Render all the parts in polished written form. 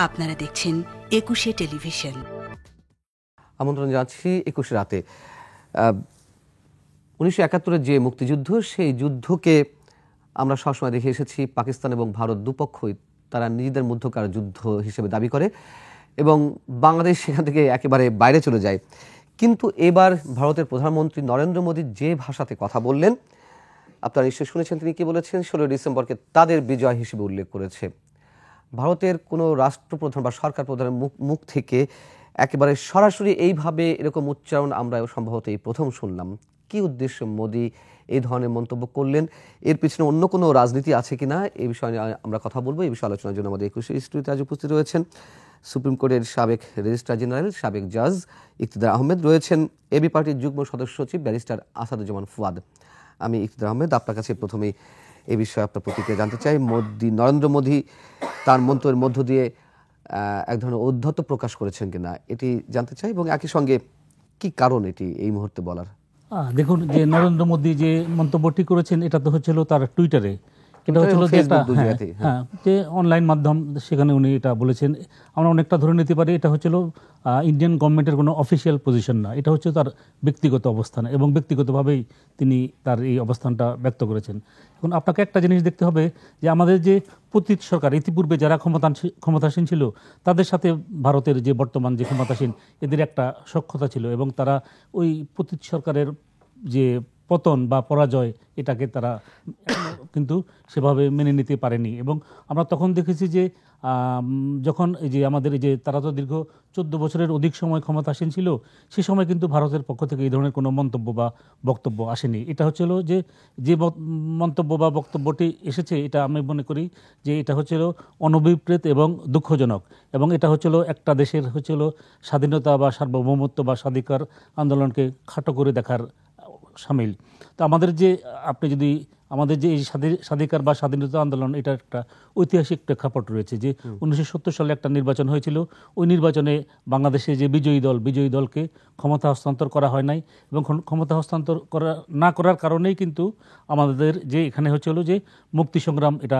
আপনারা দেখছেন একুশে টেলিভিশন। আমন্ত্রণ জানাচ্ছি একুশে রাতে। 1971-এর যে মুক্তিযুদ্ধ, সেই যুদ্ধকে আমরা সবসময় দেখে এসেছি পাকিস্তান এবং ভারত দুপক্ষই তারা নিজেদের মধ্যকার যুদ্ধ হিসেবে দাবি করে এবং বাংলাদেশ সেখান থেকে একেবারে বাইরে চলে যায়। কিন্তু এবার ভারতের প্রধানমন্ত্রী নরেন্দ্র মোদী যে ভাষাতে কথা বললেন, আপনারা নিশ্চয়ই শুনেছেন তিনি কি বলেছেন। 16 ডিসেম্বরকে তাদের বিজয় হিসেবে উল্লেখ করেছে। ভারতের কোনো রাষ্ট্রপ্রধান বা সরকার প্রধানের মুখ থেকে একেবারে সরাসরি এইভাবে এরকম উচ্চারণ আমরা সম্ভবত এই প্রথম শুনলাম। কি উদ্দেশ্যে মোদী এই ধরনের মন্তব্য করলেন, এর পিছনে অন্য কোনো রাজনীতি আছে কিনা, এই বিষয়ে আমরা কথা বলবো। এই বিষয়ে আলোচনার জন্য আমাদের একুশে স্টুডিওতে আজ উপস্থিত রয়েছেন সুপ্রিম কোর্টের সাবেক রেজিস্ট্রার জেনারেল, সাবেক জাজ ইকতিদার আহমেদ, রয়েছেন এবি পার্টির যুগ্ম সদস্য সচিব ব্যারিস্টার আসাদুজ্জামান ফুয়াদ। আমি ইকতিদার আহমেদ, আপনার কাছে প্রথমেই এই বিষয়ে আপনার প্রতিক্রিয়া জানতে চাই। নরেন্দ্র মোদী তার মন্তব্যের মধ্য দিয়ে এক ধরনের ঔদ্ধত্য প্রকাশ করেছেন কিনা এটি জানতে চাই, এবং একই সঙ্গে কি কারণ এটি এই মুহূর্তে বলার। দেখুন, যে নরেন্দ্র মোদী যে মন্তব্যটি করেছেন এটা তো হচ্ছিল তার টুইটারে। এটা হচ্ছিল যে একটা যে অনলাইন মাধ্যম, সেখানে উনি এটা বলেছেন। আমরা অনেকটা ধরে নিতে পারি এটা হচ্ছিল ইন্ডিয়ান গভর্নমেন্টের কোনো অফিসিয়াল পজিশন না, এটা হচ্ছে তার ব্যক্তিগত অবস্থান এবং ব্যক্তিগতভাবেই তিনি তার এই অবস্থানটা ব্যক্ত করেছেন। এখন আপনাকে একটা জিনিস দেখতে হবে যে আমাদের যে পতিত সরকার, ইতিপূর্বে যারা ক্ষমতাসীন ছিল, তাদের সাথে ভারতের যে বর্তমান যে ক্ষমতাসীন, এদের একটা সখ্যতা ছিল এবং তারা ওই পতিত সরকারের যে পতন বা পরাজয়, এটাকে তারা কিন্তু সেভাবে মেনে নিতে পারেনি। এবং আমরা তখন দেখেছি যে যখন এই যে আমাদের এই যে তারা তো দীর্ঘ 14 বছরের অধিক সময় ক্ষমতাসীন ছিল, সে সময় কিন্তু ভারতের পক্ষ থেকে এই ধরনের কোনো মন্তব্য বা বক্তব্য আসেনি। এটা হচ্ছিল যে মন্তব্য বা বক্তব্যটি এসেছে, এটা আমি মনে করি যে এটা হচ্ছিল অনভিপ্রেত এবং দুঃখজনক, এবং এটা হচ্ছিল একটা দেশের হচ্ছিল স্বাধীনতা বা সার্বভৌমত্ব বা স্বাধিকার আন্দোলনকে খাটো করে দেখার সামিল। তো আমাদের যে আপনি যদি আমাদের যে এই স্বাধিকার বা স্বাধীনতা আন্দোলন, এটা একটা ঐতিহাসিক প্রেক্ষাপট রয়েছে যে 1970 সালে একটা নির্বাচন হয়েছিল। ওই নির্বাচনে বাংলাদেশে যে বিজয়ী দলকে ক্ষমতা হস্তান্তর করা হয় নাই, এবং ক্ষমতা হস্তান্তর না করার কারণেই কিন্তু আমাদের যে এখানে হচ্ছিল যে মুক্তি সংগ্রাম, এটা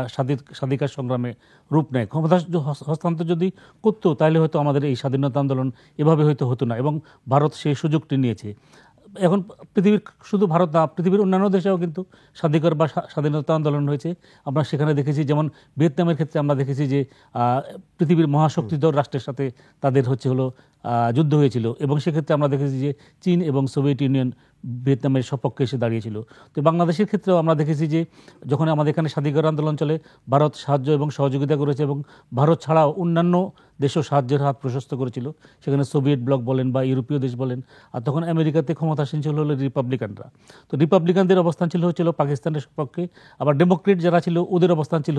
স্বাধিকার সংগ্রামে রূপ নেয়। ক্ষমতা হস্তান্তর যদি করতো তাহলে হয়তো আমাদের এই স্বাধীনতা আন্দোলন এভাবে হয়তো হতো না, এবং ভারত সেই সুযোগটি নিয়েছে। এখন পৃথিবীর শুধু ভারত না, পৃথিবীর অন্যান্য দেশেও কিন্তু স্বাধিকার বা স্বাধীনতা আন্দোলন হয়েছে। আমরা সেখানে দেখেছি, যেমন ভিয়েতনামের ক্ষেত্রে আমরা দেখেছি যে পৃথিবীর মহাশক্তিধর রাষ্ট্রের সাথে তাদের হলো যুদ্ধ হয়েছিল, এবং সেক্ষেত্রে আমরা দেখেছি যে চীন এবং সোভিয়েত ইউনিয়ন ভিয়েতনামের সপক্ষে এসে দাঁড়িয়েছিল। তো বাংলাদেশের ক্ষেত্রেও আমরা দেখেছি যে যখন আমাদের এখানে স্বাধিকার আন্দোলন চলে, ভারত সাহায্য এবং সহযোগিতা করেছে, এবং ভারত ছাড়াও অন্যান্য দেশও সাহায্যের হাত প্রশস্ত করেছিল, সেখানে সোভিয়েত ব্লক বলেন বা ইউরোপীয় দেশ বলেন। আর তখন আমেরিকাতে ক্ষমতাসীন ছিল হলো রিপাবলিকানরা। তো রিপাবলিকানদের অবস্থান ছিল পাকিস্তানের সপক্ষে, আবার ডেমোক্রেট যারা ছিল ওদের অবস্থান ছিল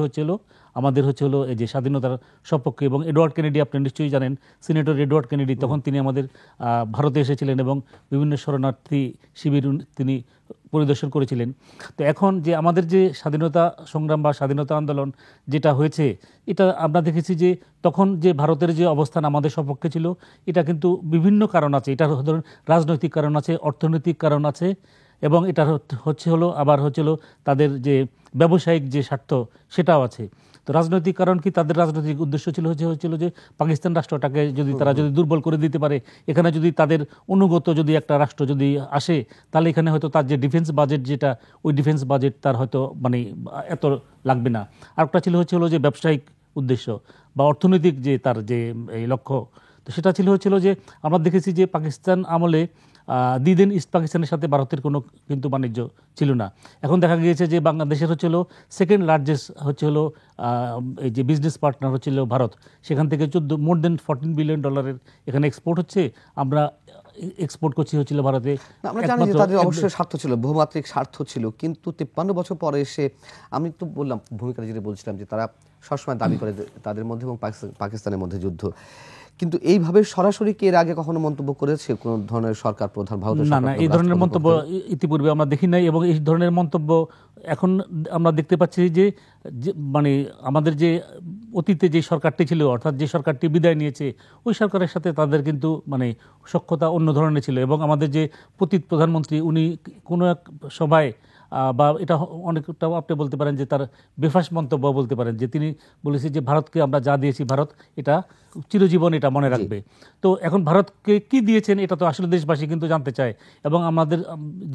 আমাদের হলো এই যে স্বাধীনতার সপক্ষে। এবং এডওয়ার্ড কেনেডি, আপনি নিশ্চয়ই জানেন, সিনেটর এডওয়ার্ড কেনেডি, তখন তিনি আমাদের ভারতে এসেছিলেন এবং বিভিন্ন শরণার্থী শিবির তিনি পরিদর্শন করেছিলেন। তো এখন যে আমাদের যে স্বাধীনতা সংগ্রাম বা স্বাধীনতা আন্দোলন যেটা হয়েছে, এটা আমরা দেখেছি যে তখন যে ভারতের যে অবস্থান আমাদের সপক্ষে ছিল, এটা কিন্তু বিভিন্ন কারণ আছে। এটা ধরুন রাজনৈতিক কারণ আছে, অর্থনৈতিক কারণ আছে, এবং এটা আবার তাদের যে ব্যবসায়িক যে স্বার্থ সেটাও আছে। তো রাজনৈতিক কারণ কি, তাদের রাজনৈতিক উদ্দেশ্য ছিল যে পাকিস্তান রাষ্ট্রটাকে তারা যদি দুর্বল করে দিতে পারে, এখানে যদি তাদের অনুগত যদি একটা রাষ্ট্র যদি আসে, তাহলে এখানে হয়তো তার যে ডিফেন্স বাজেট, যেটা ওই ডিফেন্স বাজেট তার হয়তো এত লাগবে না। আর একটা হলো যে ব্যবসায়িক উদ্দেশ্য বা অর্থনৈতিক যে তার যে এই লক্ষ্য। তো সেটা ছিল যে আমরা দেখেছি যে পাকিস্তান আমলে দিন ইস্ট পাকিস্তানের সাথে ভারতের কোনো কিন্তু বাণিজ্য ছিল না। এখন দেখা গিয়েছে যে বাংলাদেশের সেকেন্ড লার্জেস্ট এই যে বিজনেস পার্টনার ভারত। সেখান থেকে মোর দেন $14 বিলিয়ন এখানে এক্সপোর্ট হচ্ছে। আমরা এক্সপোর্ট করছি ভারতে। আমরা জানি যে তাদের অবশ্যই স্বার্থ ছিল, বহুমাত্রিক স্বার্থ ছিল, কিন্তু 53 বছর পরে এসে আমি তো বললাম ভূমিকাটা যেটা বলছিলাম যে তারা সবসময় দাবি করে তাদের মধ্যে এবং পাকিস্তানের মধ্যে যুদ্ধ, কিন্তু এইভাবে সরাসরি কি এর আগে কখনো মন্তব্য করেছে কোন ধরনের সরকার প্রধান ভারতের? না, এই ধরনের মন্তব্য ইতিপূর্বে আমরা দেখি নাই, এবং এই ধরনের মন্তব্য এখন আমরা দেখতে পাচ্ছি যে আমাদের যে অতীতে যে সরকারটি ছিল, অর্থাৎ যে সরকারটি বিদায় নিয়েছে, ওই সরকারের সাথে তাদের কিন্তু সখ্যতা অন্য ধরনের ছিল। এবং আমাদের যে পতিত প্রধানমন্ত্রী, উনি কোনো এক সভায় বা এটা অনেকটা আপনি বলতে পারেন যে তার বেফাস মন্তব্য বলতে পারেন, যে তিনি বলেছে যে ভারতকে আমরা যা দিয়েছি ভারত এটা চিরজীবন এটা মনে রাখবে। তো এখন ভারতকে কি দিয়েছেন এটা তো আসলে দেশবাসী কিন্তু জানতে চায়। এবং আমাদের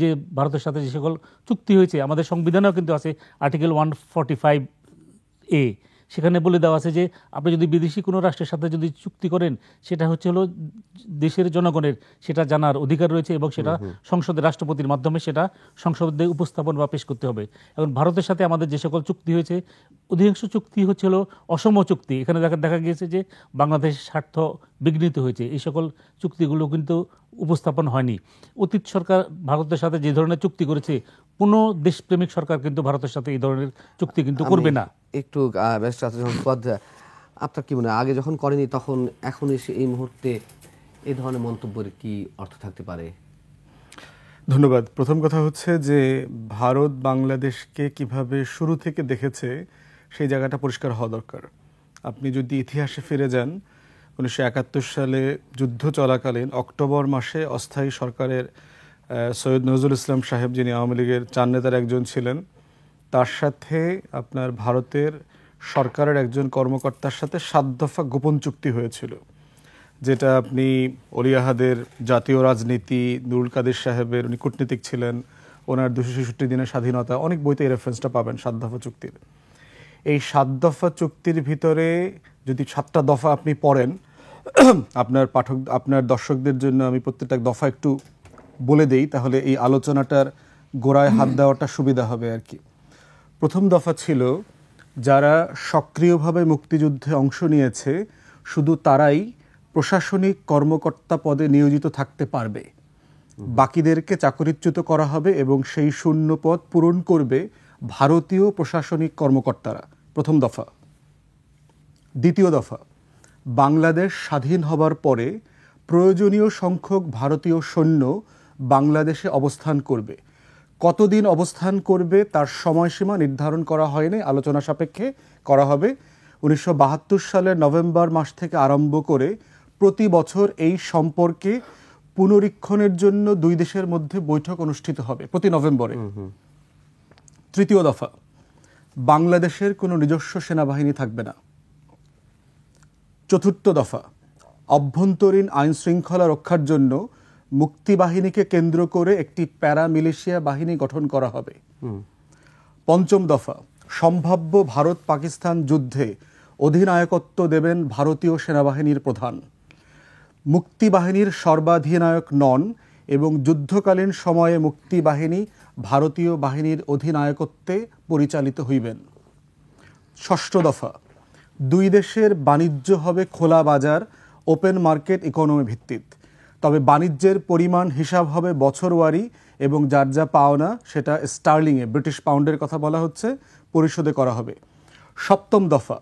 যে ভারতের সাথে যে সকল চুক্তি হয়েছে, আমাদের সংবিধানেও কিন্তু আছে আর্টিকেল 145A, সেখানে বলে দেওয়া আছে যে আপনি যদি বিদেশি কোনো রাষ্ট্রের সাথে যদি চুক্তি করেন সেটা হচ্ছে হলো দেশের জনগণের সেটা জানার অধিকার রয়েছে এবং সেটা সংসদে রাষ্ট্রপতির মাধ্যমে সেটা সংসদে উপস্থাপন বা পেশ করতে হবে। এখন ভারতের সাথে আমাদের যে সকল চুক্তি হয়েছে অধিকাংশ চুক্তি হচ্ছে হলো অসম চুক্তি। এখানে দেখা গিয়েছে যে বাংলাদেশের স্বার্থ বিঘ্নিত হয়েছে, এই সকল চুক্তিগুলো কিন্তু উপস্থাপন হয়নি। অতীত সরকার ভারতের সাথে যে ধরনের চুক্তি করেছে কোনো দেশপ্রেমিক সরকার কিন্তু ভারতের সাথে এই ধরনের চুক্তি কিন্তু করবে না। একটু আপনার কি মনে হয় আগে যখন করেনি তখন এখন এসে এই মুহূর্তে এই ধরনের মন্তব্যের কি অর্থ থাকতে পারে? ধন্যবাদ। প্রথম কথা হচ্ছে যে ভারত বাংলাদেশকে কিভাবে শুরু থেকে দেখেছে সেই জায়গাটা পরিষ্কার হওয়া দরকার। আপনি যদি ইতিহাসে ফিরে যান, 1971 সালে যুদ্ধ চলাকালীন অক্টোবর মাসে অস্থায়ী সরকারের সৈয়দ নজরুল ইসলাম সাহেব, যিনি আওয়ামী লীগের 4 নেতার একজন ছিলেন, তার সাথে আপনার ভারতের সরকারের একজন কর্মকর্তার সাথে 7 দফা গোপন চুক্তি হয়েছিল, যেটা আপনি অলি আহাদের জাতীয় রাজনীতি, নুরুল কাদের সাহেবের, উনি কূটনীতিক ছিলেন, ওনার 266 দিনের স্বাধীনতা, অনেক বইতে এই রেফারেন্সটা পাবেন 7 দফা চুক্তির। এই 7 দফা চুক্তির ভিতরে যদি 7টা দফা আপনি পড়েন, আপনার দর্শকদের জন্য আমি প্রত্যেকটা দফা একটু বলে দেই, তাহলে এই আলোচনাটার গোড়ায় হাত দেওয়াটা সুবিধা হবে আর কি। প্রথম দফা ছিল যারা সক্রিয়ভাবে মুক্তিযুদ্ধে অংশ নিয়েছে শুধু তারাই প্রশাসনিক কর্মকর্তা পদে নিয়োজিত থাকতে পারবে, বাকিদেরকে চাকরিচ্যুত করা হবে এবং সেই শূন্য পদ পূরণ করবে ভারতীয় প্রশাসনিক কর্মকর্তারা। প্রথম দফা। দ্বিতীয় দফা, বাংলাদেশ স্বাধীন হবার পরে প্রয়োজনীয় সংখ্যক ভারতীয় সৈন্য বাংলাদেশে অবস্থান করবে। কতদিন অবস্থান করবে তার সময়সীমা নির্ধারণ করা হয়নি, আলোচনা সাপেক্ষে করা হবে। 1972 সালের নভেম্বর মাস থেকে আরম্ভ করে প্রতি বছর এই সম্পর্কে পুনরীক্ষণের জন্য 2 দেশের মধ্যে বৈঠক অনুষ্ঠিত হবে প্রতি নভেম্বরে। তৃতীয় দফা, বাংলাদেশের কোনো নিজস্ব সেনাবাহিনী থাকবে না। চতুর্থ দফা, অভ্যন্তরীণ আইন শৃঙ্খলা রক্ষার জন্য মুক্তিবাহিনীকে কেন্দ্র করে একটি প্যারামিলিশিয়া বাহিনী গঠন করা হবে। পঞ্চম দফা, সম্ভাব্য ভারত পাকিস্তান যুদ্ধে অধিনায়কত্ব দেবেন ভারতীয় সেনাবাহিনীর প্রধান। মুক্তিবাহিনীর সর্বাধিনায়ক নন এবং যুদ্ধকালীন সময়ে মুক্তিবাহিনী ভারতীয় বাহিনীর অধিনায়কত্বে পরিচালিত হইবেন। ষষ্ঠ দফা, 2 দেশের বাণিজ্য হবে খোলা বাজার, ওপেন মার্কেট ইকোনমি ভিত্তিক, তবে বাণিজ্যের পরিমাণ হিসাব হবে বছরওয়ারি এবং যার যা পাওনা সেটা স্টার্লিংয়ে, ব্রিটিশ পাউন্ডের কথা বলা হচ্ছে, পরিশোধে করা হবে। সপ্তম দফা,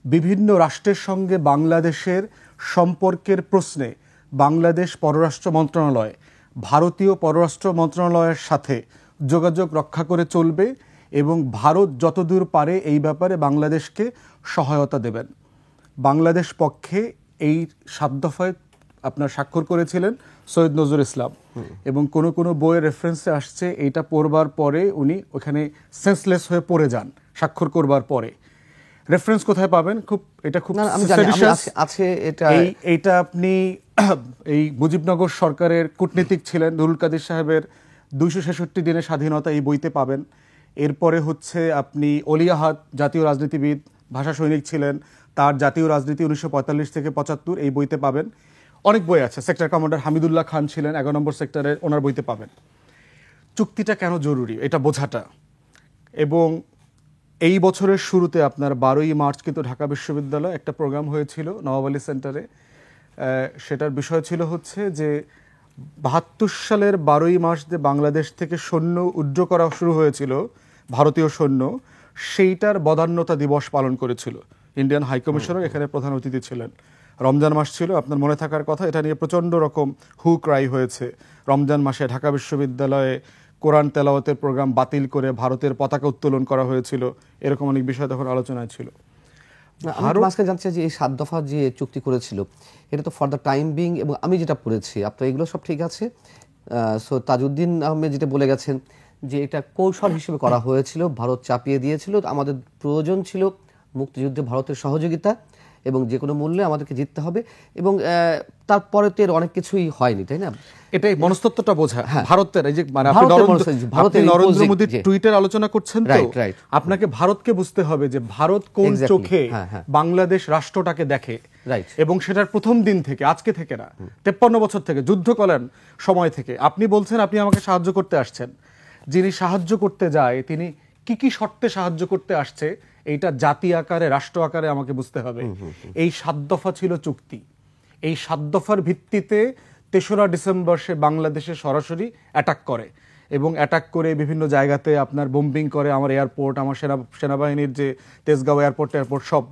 বিভিন্ন রাষ্ট্রের সঙ্গে বাংলাদেশের সম্পর্কের প্রশ্নে বাংলাদেশ পররাষ্ট্র মন্ত্রণালয় ভারতীয় পররাষ্ট্র মন্ত্রণালয়ের সাথে যোগাযোগ রক্ষা করে চলবে এবং ভারত যতদূর পারে এই ব্যাপারে বাংলাদেশকে সহায়তা দেবেন। বাংলাদেশ পক্ষে এই 7 দফায় আপনার স্বাক্ষর করেছিলেন সৈয়দ নজরুল ইসলাম, এবং কোনো কোনো বইয়ের রেফারেন্সে আসছে এইটা পড়বার পরে উনি ওখানে সেন্সলেস হয়ে পড়ে যান স্বাক্ষর করবার পরে। রেফারেন্স কোথায় পাবেন? এটা খুব আছে, এইটা আপনি এই মুজিবনগর সরকারের কূটনীতিক ছিলেন নুরুল কাদের সাহেবের 266 দিনের স্বাধীনতা এই বইতে পাবেন। এরপরে হচ্ছে আপনি অলি আহাদ জাতীয় রাজনীতিবিদ, ভাষা সৈনিক ছিলেন, তার জাতীয় রাজনীতি 1945 থেকে 75 এই বইতে পাবেন। অনেক বই আছে। সেক্টর কমান্ডার হামিদুল্লাহ খান ছিলেন 11 নম্বর সেক্টরের, ওনার বইতে পাবেন। চুক্তিটা কেন জরুরি এটা বোঝাটা, এবং এই বছরের শুরুতে আপনার 12ই মার্চ কিন্তু ঢাকা বিশ্ববিদ্যালয়ে একটা প্রোগ্রাম হয়েছিল নওয়াব আলী সেন্টারে। সেটার বিষয় ছিল হচ্ছে যে 72 সালের 12ই মার্চ যে বাংলাদেশ থেকে সৈন্য উড্র করা শুরু হয়েছিল, ভারতীয় সৈন্য, সেইটার বদান্যতা দিবস পালন করেছিল ইন্ডিয়ান হাইকমিশনার, এখানে প্রধান অতিথি ছিলেন। রমজান মাস ছিল, আপনার মনে থাকার কথা। এটা নিয়ে প্রচণ্ড রকম হু ক্রাই হয়েছে। রমজান মাসে ঢাকা বিশ্ববিদ্যালয়ে কোরআন তেলাওয়াতের প্রোগ্রাম বাতিল করে ভারতের পতাকা উত্তোলন করা হয়েছিল, এরকম অনেক বিষয় তখন আলোচনায় ছিল। মাঝখানে জানতে চাই যে এই 7 দফা যে চুক্তি করেছিল এটা তো ফর দ্য টাইম বিং, এবং আমি যেটা পড়েছি আপনার এগুলো সব ঠিক আছে। সো তাজউদ্দিন আহমেদ যেটা বলে গেছেন যে এটা কৌশল হিসেবে করা হয়েছিল, ভারত চাপিয়ে দিয়েছিল। আমাদের প্রয়োজন ছিল মুক্তিযুদ্ধে ভারতের সহযোগিতা এবং যে কোনো মূল্যে আমাদেরকে জিততে হবে, এবং তারপরে তো এর অনেক কিছুই হয়নি, তাই না? এটাই মনস্তত্ত্বটা বোঝা ভারতের। এই যে মানে ভারতের নরেন্দ্র মোদীর টুইটার আলোচনা করছেন, তো আপনাকে ভারতকে বুঝতে হবে যে ভারত কোন চোখে বাংলাদেশ রাষ্ট্রটাকে দেখে, এবং সেটার প্রথম দিন থেকে, আজকে থেকে না, 53 বছর থেকে, যুদ্ধকালীন সময় থেকে। আপনি বলছেন আপনি আমাকে সাহায্য করতে আসছেন, যিনি সাহায্য করতে যায় তিনি কি কি শর্তে সাহায্য করতে আসছে এইটা জাতি আকারে, রাষ্ট্র আকারে আমাকে বুঝতে হবে। এই 7 দফা ছিল চুক্তি। এই 7 দফার ভিত্তিতে 3রা ডিসেম্বর সে বাংলাদেশে সরাসরি অ্যাটাক করে, এবং অ্যাটাক করে বিভিন্ন জায়গাতে আপনার বোম্বিং করে, আমার এয়ারপোর্ট, আমার সেনাবাহিনীর যে তেজগাঁও এয়ারপোর্ট সব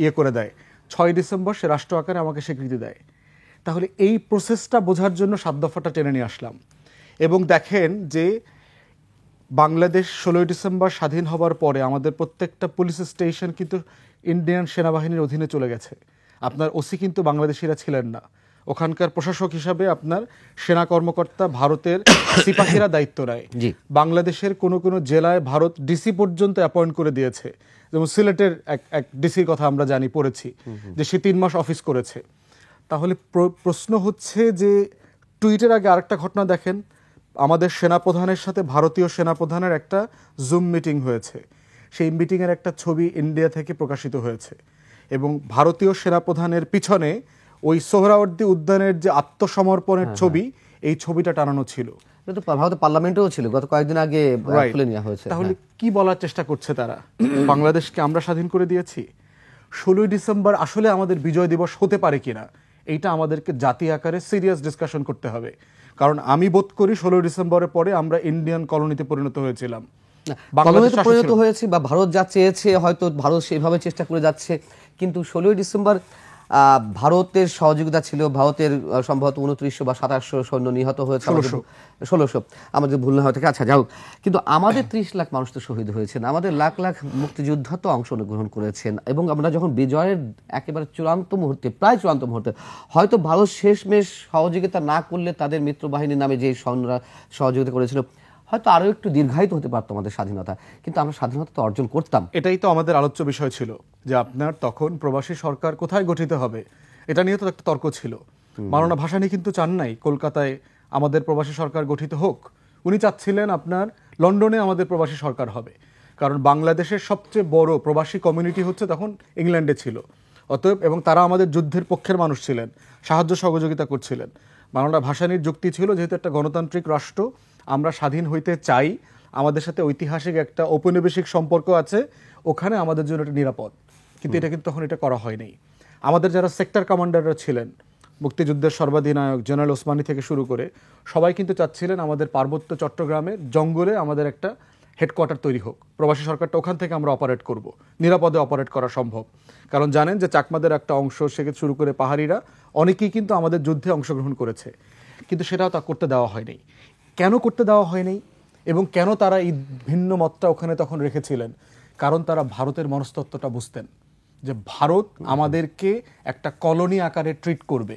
ইয়ে করে দেয়। 6 ডিসেম্বর সে রাষ্ট্র আকারে আমাকে স্বীকৃতি দেয়। তাহলে এই প্রসেসটা বোঝার জন্য 7 দফাটা টেনে নিয়ে আসলাম। এবং দেখেন যে বাংলাদেশ 16 ডিসেম্বর স্বাধীন হবার পরে আমাদের প্রত্যেকটা পুলিশ স্টেশন কিন্তু ইন্ডিয়ান সেনাবাহিনীর অধীনে চলে গেছে। আপনার ওসি কিন্তু বাংলাদেশিরা ছিলেন না, ওখানকার প্রশাসক হিসাবে আপনার সেনা কর্মকর্তা ভারতের সিপাহীরা দায়িত্ব নেয়। বাংলাদেশের কোনো কোনো জেলায় ভারত ডিসি পর্যন্ত অ্যাপয়েন্ট করে দিয়েছে, যেমন সিলেটের এক ডিসির কথা আমরা জানি, পড়েছি যে সে 3 মাস অফিস করেছে। তাহলে প্রশ্ন হচ্ছে যে টুইটের আগে আরেকটা ঘটনা দেখেন, আমাদের সেনাপ্রধানের সাথে ভারতীয় সেনাপ্রধানের একটা জুম মিটিং হয়েছে। সেই মিটিংয়ের একটা ছবি ইন্ডিয়া থেকে প্রকাশিত হয়েছে, এবং ভারতীয় সেনাপ্রধানের পিছনে ওই সোহরাওয়ার্দী উদ্যানের যে আত্মসমর্পণের ছবি, এই ছবিটা টানানো ছিল। ভারতের পার্লামেন্টেও ছিল, গত কয়েকদিন আগে খুলে নেওয়া হয়েছে। তাহলে কি বলার চেষ্টা করছে তারা? বাংলাদেশকে আমরা স্বাধীন করে দিয়েছি। 16 ডিসেম্বর আসলে আমাদের বিজয় দিবস হতে পারে কিনা, এইটা আমাদেরকে জাতি আকারে সিরিয়াস ডিসকাশন করতে হবে। কারণ আমি বোধ করি 16 ডিসেম্বরের পরে আমরা ইন্ডিয়ান কলোনিতে পরিণত হয়েছিলাম, পরিণত হয়েছি, বা ভারত যা চেয়েছে হয়তো ভারত সেইভাবে চেষ্টা করে যাচ্ছে। কিন্তু 16 ডিসেম্বর ভারতের সহযোগিতা ছিল, ভারতের সম্ভবত 2900 বা 2700 সৈন্য নিহত হয়েছে, 1600 আমাদের ভুল না হয়ে থাকে। আচ্ছা, যাও, কিন্তু আমাদের 30 লাখ মানুষ তো শহীদ হয়েছেন, আমাদের লাখ লাখ মুক্তিযোদ্ধা তো অংশগ্রহণ করেছেন, এবং আমরা যখন বিজয়ের একেবারে চূড়ান্ত মুহূর্তে, প্রায় চূড়ান্ত মুহূর্তে, হয়তো ভারত শেষমেশ সহযোগিতা না করলে তাদের মিত্রবাহিনীর নামে যে সৈন্যরা সহযোগিতা করেছিল, হয়তো আরো একটু দীর্ঘায়িত হতে পারতো আমাদের স্বাধীনতা, কিন্তু আমরা স্বাধীনতা তো অর্জন করতাম। এটাই তো আমাদের আলোচ্য বিষয় ছিল, যে আপনার তখন প্রবাসী সরকার কোথায় গঠিত হবে, এটা নিয়ে তো একটা তর্ক ছিল। মাওলানা ভাসানী কিন্তু চান নাই কলকাতায় আমাদের প্রবাসী সরকার গঠিত হোক, উনি চাচ্ছিলেন আপনার লন্ডনে আমাদের প্রবাসী সরকার হবে। কারণ বাংলাদেশের সবচেয়ে বড় প্রবাসী কমিউনিটি হচ্ছে তখন ইংল্যান্ডে ছিল, অতএব, এবং তারা আমাদের যুদ্ধের পক্ষের মানুষ ছিলেন, সাহায্য সহযোগিতা করছিলেন। মাওলানা ভাসানীর যুক্তি ছিল, যেহেতু একটা গণতান্ত্রিক রাষ্ট্র, আমরা স্বাধীন হইতে চাই, আমাদের সাথে ঐতিহাসিক একটা ঔপনিবেশিক সম্পর্ক আছে, ওখানে আমাদের জন্য এটা নিরাপদ। কিন্তু এটা কিন্তু তখন এটা করা হয়নি। আমাদের যারা সেক্টর কমান্ডাররা ছিলেন, মুক্তিযুদ্ধের সর্বাধিনায়ক জেনারেল ওসমানী থেকে শুরু করে সবাই কিন্তু চাচ্ছিলেন আমাদের পার্বত্য চট্টগ্রামের জঙ্গলে আমাদের একটা হেডকোয়ার্টার তৈরি হোক, প্রবাসী সরকারটা ওখান থেকে আমরা অপারেট করব, নিরাপদে অপারেট করা সম্ভব। কারণ জানেন যে চাকমাদের একটা অংশ থেকে শুরু করে পাহাড়িরা অনেকেই কিন্তু আমাদের যুদ্ধে অংশগ্রহণ করেছে, কিন্তু সেটাও তা করতে দেওয়া হয়নি। কেন করতে দেওয়া হয়নি, এবং কেন তারা এই ভিন্ন মতটা ওখানে তখন রেখেছিলেন? কারণ তারা ভারতের মনস্তত্ত্বটা বুঝতেন, যে ভারত আমাদেরকে একটা কলোনি আকারে ট্রিট করবে।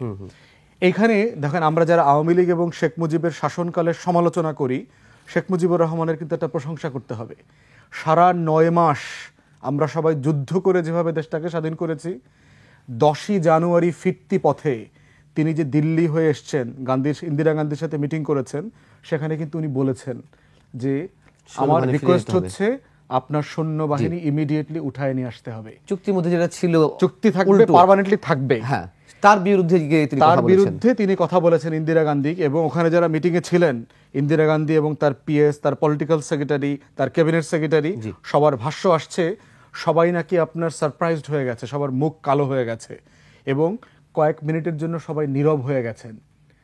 এইখানে দেখেন, আমরা যারা আওয়ামী লীগ এবং শেখ মুজিবের শাসনকালের সমালোচনা করি, শেখ মুজিবুর রহমানের কিন্তু একটা প্রশংসা করতে হবে। সারা 9 মাস আমরা সবাই যুদ্ধ করে যেভাবে দেশটাকে স্বাধীন করেছি, 10ই জানুয়ারি ফিরতি পথে তিনি যে দিল্লি হয়ে এসছেন, ইন্দিরা গান্ধীর সাথে মিটিং করেছেন, সেখানে কিন্তু উনি বলেছেন যে আমার রিকোয়েস্ট হচ্ছে আপনার সৈন্যবাহিনী ইমিডিয়েটলি উঠায় নিয়ে আসতে হবে। চুক্তির মধ্যে যেটা ছিল, চুক্তি থাকবে, পার্মানেন্টলি থাকবে, হ্যাঁ, তার বিরুদ্ধে তিনি কথা বলেছেন ইন্দিরা গান্ধী। এবং ওখানে যারা মিটিং এ ছিলেন, ইন্দিরা গান্ধী এবং তার পিএস, তার পলিটিক্যাল সেক্রেটারি, তার ক্যাবিনেট সেক্রেটারি, সবার ভাষ্য আসছে সবাই নাকি আপনার সারপ্রাইজড হয়ে গেছে, সবার মুখ কালো হয়ে গেছে, এবং কয়েক মিনিটের জন্য সবাই নীরব হয়ে গেছেন,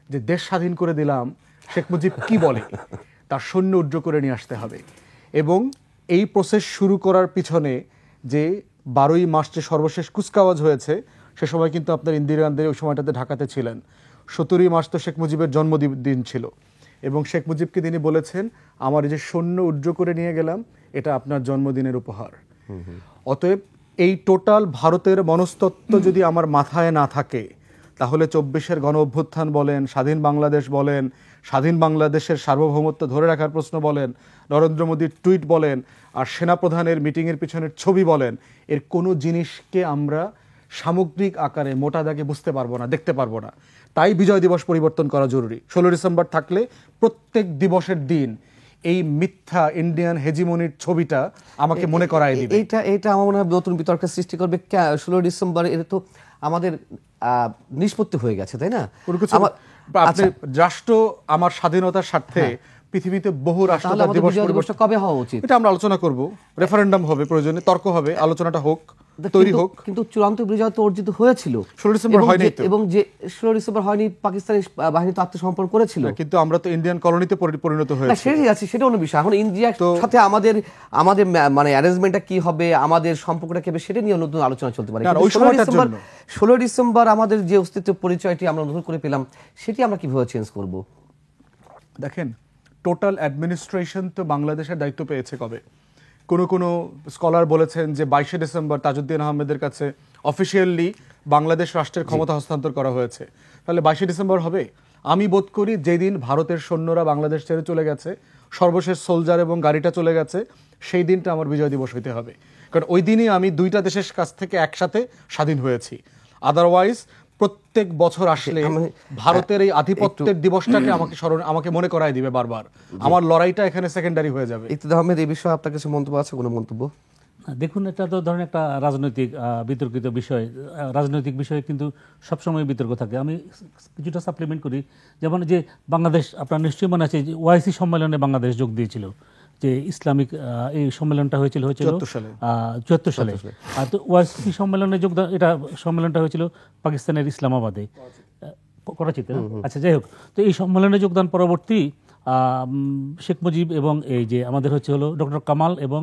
যে দেশ স্বাধীন করে দিলাম, শেখ মুজিব কি বলে, তার সৈন্য উড্র করে নিয়ে আসতে হবে। এবং এই প্রসেস শুরু করার পিছনে যে 12ই মার্চ যে সর্বশেষ কুচকাওয়াজ হয়েছে, সে সময় কিন্তু আপনার ইন্দিরা গান্ধী ওই সময়টাতে ঢাকাতে ছিলেন। 17ই মার্চ তো শেখ মুজিবের জন্মদিন ছিল, এবং শেখ মুজিবকে তিনি বলেছেন, আমার যে সৈন্য উড্র করে নিয়ে গেলাম, এটা আপনার জন্মদিনের উপহার। অতএব এই টোটাল ভারতের মনস্তত্ত্ব যদি আমার মাথায় না থাকে, তাহলে 24-এর গণ অভ্যুত্থান বলেন, স্বাধীন বাংলাদেশ বলেন, স্বাধীন বাংলাদেশের সার্বভৌমত্ব ধরে রাখার প্রশ্ন বলেন, নরেন্দ্র মোদীর টুইট বলেন, আর সেনাপ্রধানের মিটিংয়ের পিছনের ছবি বলেন, এর কোনো জিনিসকে আমরা সামগ্রিক আকারে মোটা দাগে বুঝতে পারবো না, দেখতে পারবো না। তাই বিজয় দিবস পরিবর্তন করা জরুরি। 16 ডিসেম্বর থাকলে প্রত্যেক দিবসের দিন এই মিথ্যা ইন্ডিয়ান হেজিমনির ছবিটা আমাকে মনে করায় দিবে। এইটা আমার মনে হয় নতুন বিতর্কের সৃষ্টি করবে। 16 ডিসেম্বর এটা তো আমাদের নিষ্পত্তি হয়ে গেছে, তাই না? আপনি রাষ্ট্র আমার স্বাধীনতার স্বার্থে পৃথিবীতে বহু রাষ্ট্র দিবসটা কবে হওয়া উচিত এটা আমরা আলোচনা করব, রেফারেন্ডাম হবে, প্রয়োজনে তর্ক হবে, আলোচনাটা হোক, তৈরি হোক। কিন্তু চূড়ান্ত বিজয় তো অর্জিত হয়েছিল 16 ডিসেম্বর হয়নি তো। এবং যে 16 ডিসেম্বর হয়নি, পাকিস্তানি বাহিনী তো আত্মসমর্পণ করেছিল, কিন্তু আমরা তো ইন্ডিয়ান কলোনিতে পরিণত হয়েছে। সেটাই আছে, সেটা অন্য বিষয়। এখন ইন্ডিয়ার সাথে আমাদের মানে অ্যারেঞ্জমেন্টটা কি হবে, আমাদের সম্পর্কটা কি হবে, সেটা নিয়ে নতুন আলোচনা চলতে পারে। 16 ডিসেম্বর আমাদের যে অস্তিত্ব পরিচয়টি আমরা নতুন করে পেলাম, সেটি আমরা কিভাবে চেঞ্জ করব? দেখেন, টোটাল অ্যাডমিনিস্ট্রেশন তো বাংলাদেশের দায়িত্ব পেয়েছে কবে? কোনো স্কলার বলেছেন যে 22 ডিসেম্বর তাজউদ্দিন আহমেদের কাছে অফিসিয়ালি বাংলাদেশ রাষ্ট্রের ক্ষমতা হস্তান্তর করা হয়েছে। তাহলে 22 ডিসেম্বর হবে? আমি বোধ করি যেদিন ভারতের সৈন্যরা বাংলাদেশ ছেড়ে চলে গেছে, সর্বশেষ সোলজার এবং গাড়িটা চলে গেছে, সেই দিনটা আমার বিজয় দিবস হইতে হবে। কারণ ওই দিনই আমি দুইটা দেশের কাছ থেকে একসাথে স্বাধীন হয়েছি। আদারওয়াইজ প্রত্যেক বছর আসলে ভারতের এই আধিপত্যের দিবসটাকে আমাকে মনে করায় দিবে বারবার। আমার লড়াইটা এখানে সেকেন্ডারি হয়ে যাবে। ইকতিদার আহমেদ, এই বিষয়ে আপনার কিছু মন্তব্য আছে? কোনো মন্তব্য? দেখুন, এটা তো ধরেন একটা রাজনৈতিক বিতর্কিত বিষয়। রাজনৈতিক বিষয়ে কিন্তু সবসময় বিতর্ক থাকে। আমি কিছুটা সাপ্লিমেন্ট করি। যেমন যে বাংলাদেশ, আপনার নিশ্চয়ই মনে আছে যে ওআইসি সম্মেলনে বাংলাদেশ যোগ দিয়েছিল, যে ইসলামিক এই সম্মেলনটা হয়েছিল 74 সালে। আর তো ওআইসি সম্মেলনে যোগদান, এটা সম্মেলনটা হয়েছিল পাকিস্তানের ইসলামাবাদে, করাচিতে। আচ্ছা, যাই হোক, তো এই সম্মেলনে যোগদান পরবর্তী শেখ মুজিব এবং এই যে আমাদের হলো ডক্টর কামাল এবং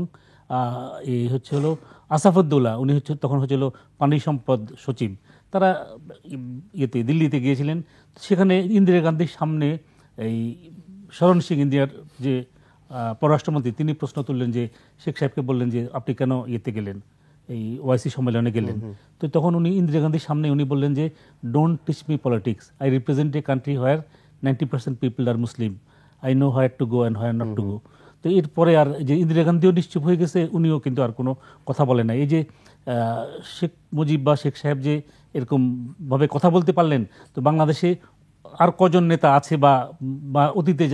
এই হলো আসাফুদ্দৌলা, উনি তখন হচ্ছিল পানি সম্পদ সচিব, তারা দিল্লিতে গিয়েছিলেন। সেখানে ইন্দিরা গান্ধীর সামনে এই শরণ সিং, ইন্ডিয়ার যে পররাষ্ট্রমন্ত্রী, তিনি প্রশ্ন তুললেন যে শেখ সাহেবকে বললেন যে আপনি কেন গেলেন, এই ওআইসি সম্মেলনে গেলেন? তো তখন উনি ইন্দিরা গান্ধীর সামনে উনি বললেন যে don't teach me politics, I represent a country where 90% people are Muslim, I know where to go and where not to go. তো এরপরে আর যে ইন্দিরা গান্ধীও নিশ্চুপ হয়ে গেছে, উনিও কিন্তু আর কোনো কথা বলেন না। এই যে শেখ মুজিব বা শেখ সাহেব যে এরকমভাবে কথা বলতে পারলেন, তো বাংলাদেশে আর কজন নেতা আছে বা অতীতে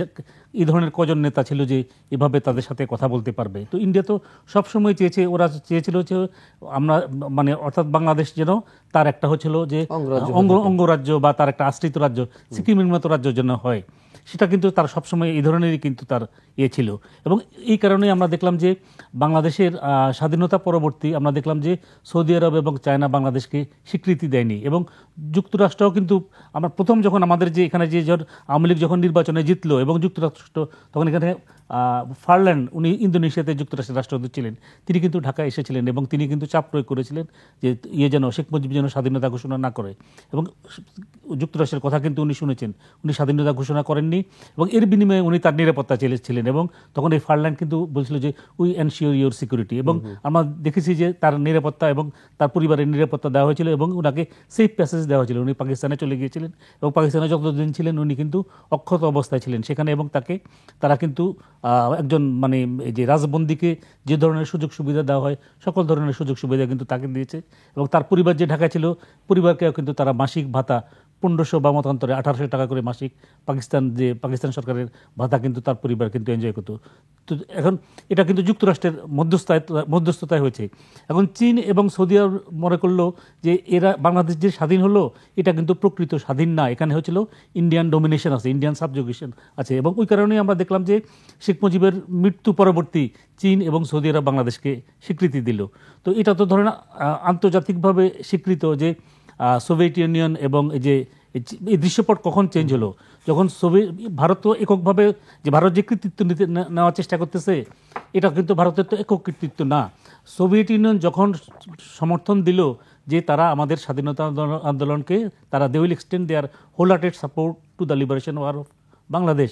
এই ধরনের কজন নেতা ছিল যে এভাবে তাদের সাথে কথা বলতে পারবে? তো ইন্ডিয়া তো সবসময় ওরা চেয়েছিল যে আমরা মানে অর্থাৎ বাংলাদেশ যেন তার একটা হচ্ছিল যে অঙ্গরাজ্য বা তার একটা আশ্রিত রাজ্য, সিকিমের মতো রাজ্য যেন হয়। সেটা কিন্তু তার সবসময় এই ধরনেরই কিন্তু তার ছিল। এবং এই কারণেই আমরা দেখলাম যে বাংলাদেশের স্বাধীনতা পরবর্তী আমরা দেখলাম যে সৌদি আরব এবং চায়না বাংলাদেশকে স্বীকৃতি দেয়নি, এবং যুক্তরাষ্ট্রও কিন্তু আমরা প্রথম যখন আমাদের যে এখানে যে আওয়ামী লীগ যখন নির্বাচনে জিতলো এবং যুক্তরাষ্ট্র তখন এখানে ফারল্যান্ড, উনি ইন্দোনেশিয়াতে যুক্তরাষ্ট্রের রাষ্ট্রদূত ছিলেন, তিনি কিন্তু ঢাকায় এসেছিলেন এবং তিনি কিন্তু চাপ প্রয়োগ করেছিলেন যে যেন শেখ মুজিব যেন স্বাধীনতা ঘোষণা না করে। এবং যুক্তরাষ্ট্রের কথা কিন্তু উনি শুনেছেন, উনি স্বাধীনতা ঘোষণা করেননি এবং এর বিনিময়ে উনি তার নিরাপত্তা চেয়েছিলেন। এবং তখন এই ফারল্যান্ড কিন্তু বলছিল যে উই এনশিওর ইউর সিকিউরিটি, এবং আমরা দেখেছি যে তার নিরাপত্তা এবং তার পরিবারের নিরাপত্তা দেওয়া হয়েছিল এবং ওনাকে সেফ প্যাসেজ দেওয়া হয়েছিল। উনি পাকিস্তানে চলে গিয়েছিলেন এবং পাকিস্তানে যতদিন ছিলেন উনি কিন্তু অক্ষত অবস্থায় ছিলেন সেখানে, এবং তারা কিন্তু একজন মানে যে রাজবন্দীকে যে ধরনের সুযোগ সুবিধা দেওয়া হয় সকল ধরনের সুযোগ সুবিধা কিন্তু তাকে দিয়েছে। এবং তার পরিবার যে ঢাকায় ছিল, পরিবারকেও কিন্তু তারা মাসিক ভাতা 1500 বা মতান্তরে 1800 টাকা করে মাসিক পাকিস্তান সরকারের ভাতা কিন্তু তার পরিবার কিন্তু এনজয় করতো। তো এখন এটা কিন্তু যুক্তরাষ্ট্রের মধ্যস্থতায় হয়েছে। এখন চীন এবং সৌদি আরব মনে করলো যে এরা বাংলাদেশ যে স্বাধীন হলো এটা কিন্তু প্রকৃত স্বাধীন না, এখানে হচ্ছিল ইন্ডিয়ান ডোমিনেশন আছে, ইন্ডিয়ান সাবজুগেশন আছে। এবং ওই কারণেই আমরা দেখলাম যে শেখ মুজিবের মৃত্যু পরবর্তী চীন এবং সৌদি আরব বাংলাদেশকে স্বীকৃতি দিল। তো এটা তো ধরেন আন্তর্জাতিকভাবে স্বীকৃত যে সোভিয়েত ইউনিয়ন এবং এই দৃশ্যপট কখন চেঞ্জ হলো, যখন ভারত তো এককভাবে যে ভারত যে কৃতিত্ব নেওয়ার চেষ্টা করতেছে, এটা কিন্তু ভারতের তো একক কৃতিত্ব না। সোভিয়েত ইউনিয়ন যখন সমর্থন দিল যে তারা আমাদের স্বাধীনতা আন্দোলনকে তারা they will extend their whole hearted support to the liberation war of Bangladesh,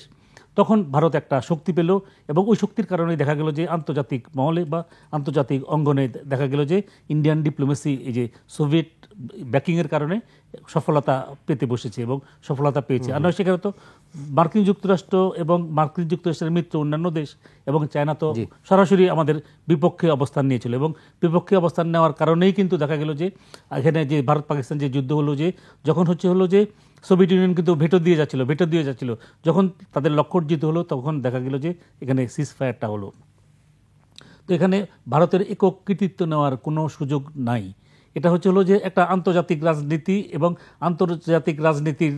তখন ভারত একটা শক্তি পেল এবং ওই শক্তির কারণে দেখা গেল যে আন্তর্জাতিক মহলে বা আন্তর্জাতিক অঙ্গনে দেখা গেল যে ইন্ডিয়ান ডিপ্লোমেসি এই যে সোভিয়েত ব্যাকিংয়ের কারণে সফলতা পেতে বসেছে এবং সফলতা পেয়েছে। আর নয় সেখানে তো মার্কিন যুক্তরাষ্ট্র এবং মার্কিন যুক্তরাষ্ট্রের মিত্র অন্যান্য দেশ এবং চায়না তো সরাসরি আমাদের বিপক্ষে অবস্থান নিয়েছিল এবং বিপক্ষে অবস্থান নেওয়ার কারণেই কিন্তু দেখা গেল যে এখানে যে ভারত পাকিস্তান যে যুদ্ধ হলো যে যখন হলো যে সোভিয়েত ইউনিয়ন কিন্তু ভেটো দিয়ে যাচ্ছিল যখন তাদের লক্ষ্য অর্জিত হলো তখন দেখা গেল যে এখানে সিজ ফায়ারটা হলো। তো এখানে ভারতের একক কৃতিত্ব নেওয়ার কোনো সুযোগ নাই। এটা হলো যে একটা আন্তর্জাতিক রাজনীতি এবং আন্তর্জাতিক রাজনীতির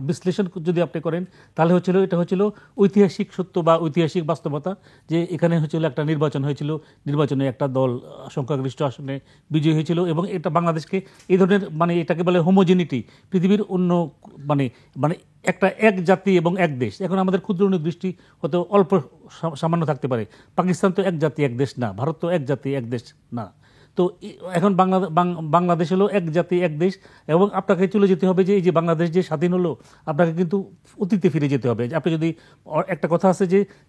বিশ্লেষণ যদি আপনি করেন তাহলে এটা হচ্ছিল ঐতিহাসিক সত্য বা ঐতিহাসিক বাস্তবতা যে এখানে একটা নির্বাচন হয়েছিল, নির্বাচনে একটা দল সংখ্যাগরিষ্ঠ আসনে বিজয়ী হয়েছিল এবং এটা বাংলাদেশকে এই ধরনের এটাকে বলে হোমোজেনিটি, পৃথিবীর অন্য একটা এক জাতি এবং এক দেশ। এখন আমাদের ক্ষুদ্র দৃষ্টি হয়তো অল্প সামান্য থাকতে পারে, পাকিস্তান তো এক জাতি এক দেশ না, ভারত তো এক জাতি এক দেশ না। তো এখন বাংলাদেশ হলো এক জাতি এক দেশ এবং আপনাকে চলে যেতে হবে যে এই যে বাংলাদেশ যে স্বাধীন হলো আপনাকে কিন্তু অতীতে ফিরে যেতে হবে। আপনি যদি একটা কথা আছে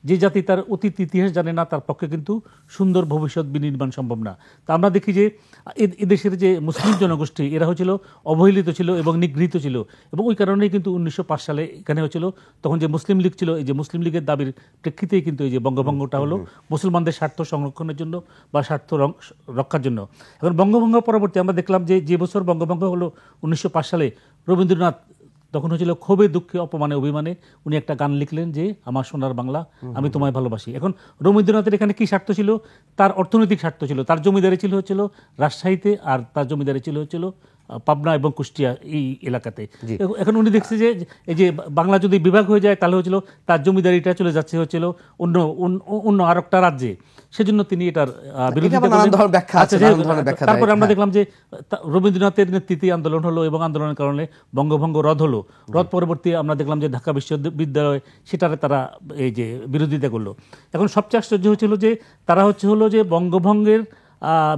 যে জাতি তার অতীত ইতিহাস জানে না তার পক্ষে কিন্তু সুন্দর ভবিষ্যৎ বিনির্মাণ সম্ভব না। তা আমরা দেখি যে এদেশের যে মুসলিম জনগোষ্ঠী এরা অবহেলিত ছিল এবং নিগৃহীত ছিল এবং ওই কারণেই কিন্তু 1905 সালে এখানে তখন যে মুসলিম লীগ ছিল এই যে মুসলিম লীগের দাবির প্রেক্ষিতেই কিন্তু এই যে বঙ্গভঙ্গটা হলো মুসলমানদের স্বার্থ সংরক্ষণের জন্য বা স্বার্থ রক্ষার জন্য। এখন বঙ্গভঙ্গ পরবর্তী আমরা দেখলাম যে বছর বঙ্গভঙ্গ হলো 1905 সালে রবীন্দ্রনাথ তখন ক্ষোভে দুঃখে অপমানে অভিমানে উনি একটা গান লিখলেন যে আমার সোনার বাংলা আমি তোমায় ভালোবাসি। এখন রবীন্দ্রনাথের এখানে কি স্বার্থ ছিল? তার অর্থনৈতিক স্বার্থ ছিল, তার জমিদারি ছিল রাজশাহীতে আর তার জমিদারি ছিল পাবনা এবং কুষ্টিয়া এই এলাকাতে। এখন উনি দেখছে যে এই যে বাংলা যদি বিভাগ হয়ে যায় তাহলে তার জমিদারিটা চলে যাচ্ছে অন্য আর একটা রাজ্যে, সেজন্য তিনি এটার বিরোধিতা করলেন। তারপর আমরা দেখলাম যে রবীন্দ্রনাথের নেতৃত্বে আন্দোলন হলো এবং আন্দোলনের কারণে বঙ্গভঙ্গ রদ হলো। রদ পরবর্তী আমরা দেখলাম যে ঢাকা বিশ্ববিদ্যালয় সেটারে তারা এই যে বিরোধিতা করলো। এখন সবচেয়ে আশ্চর্য হচ্ছিল যে তারা যে বঙ্গভঙ্গের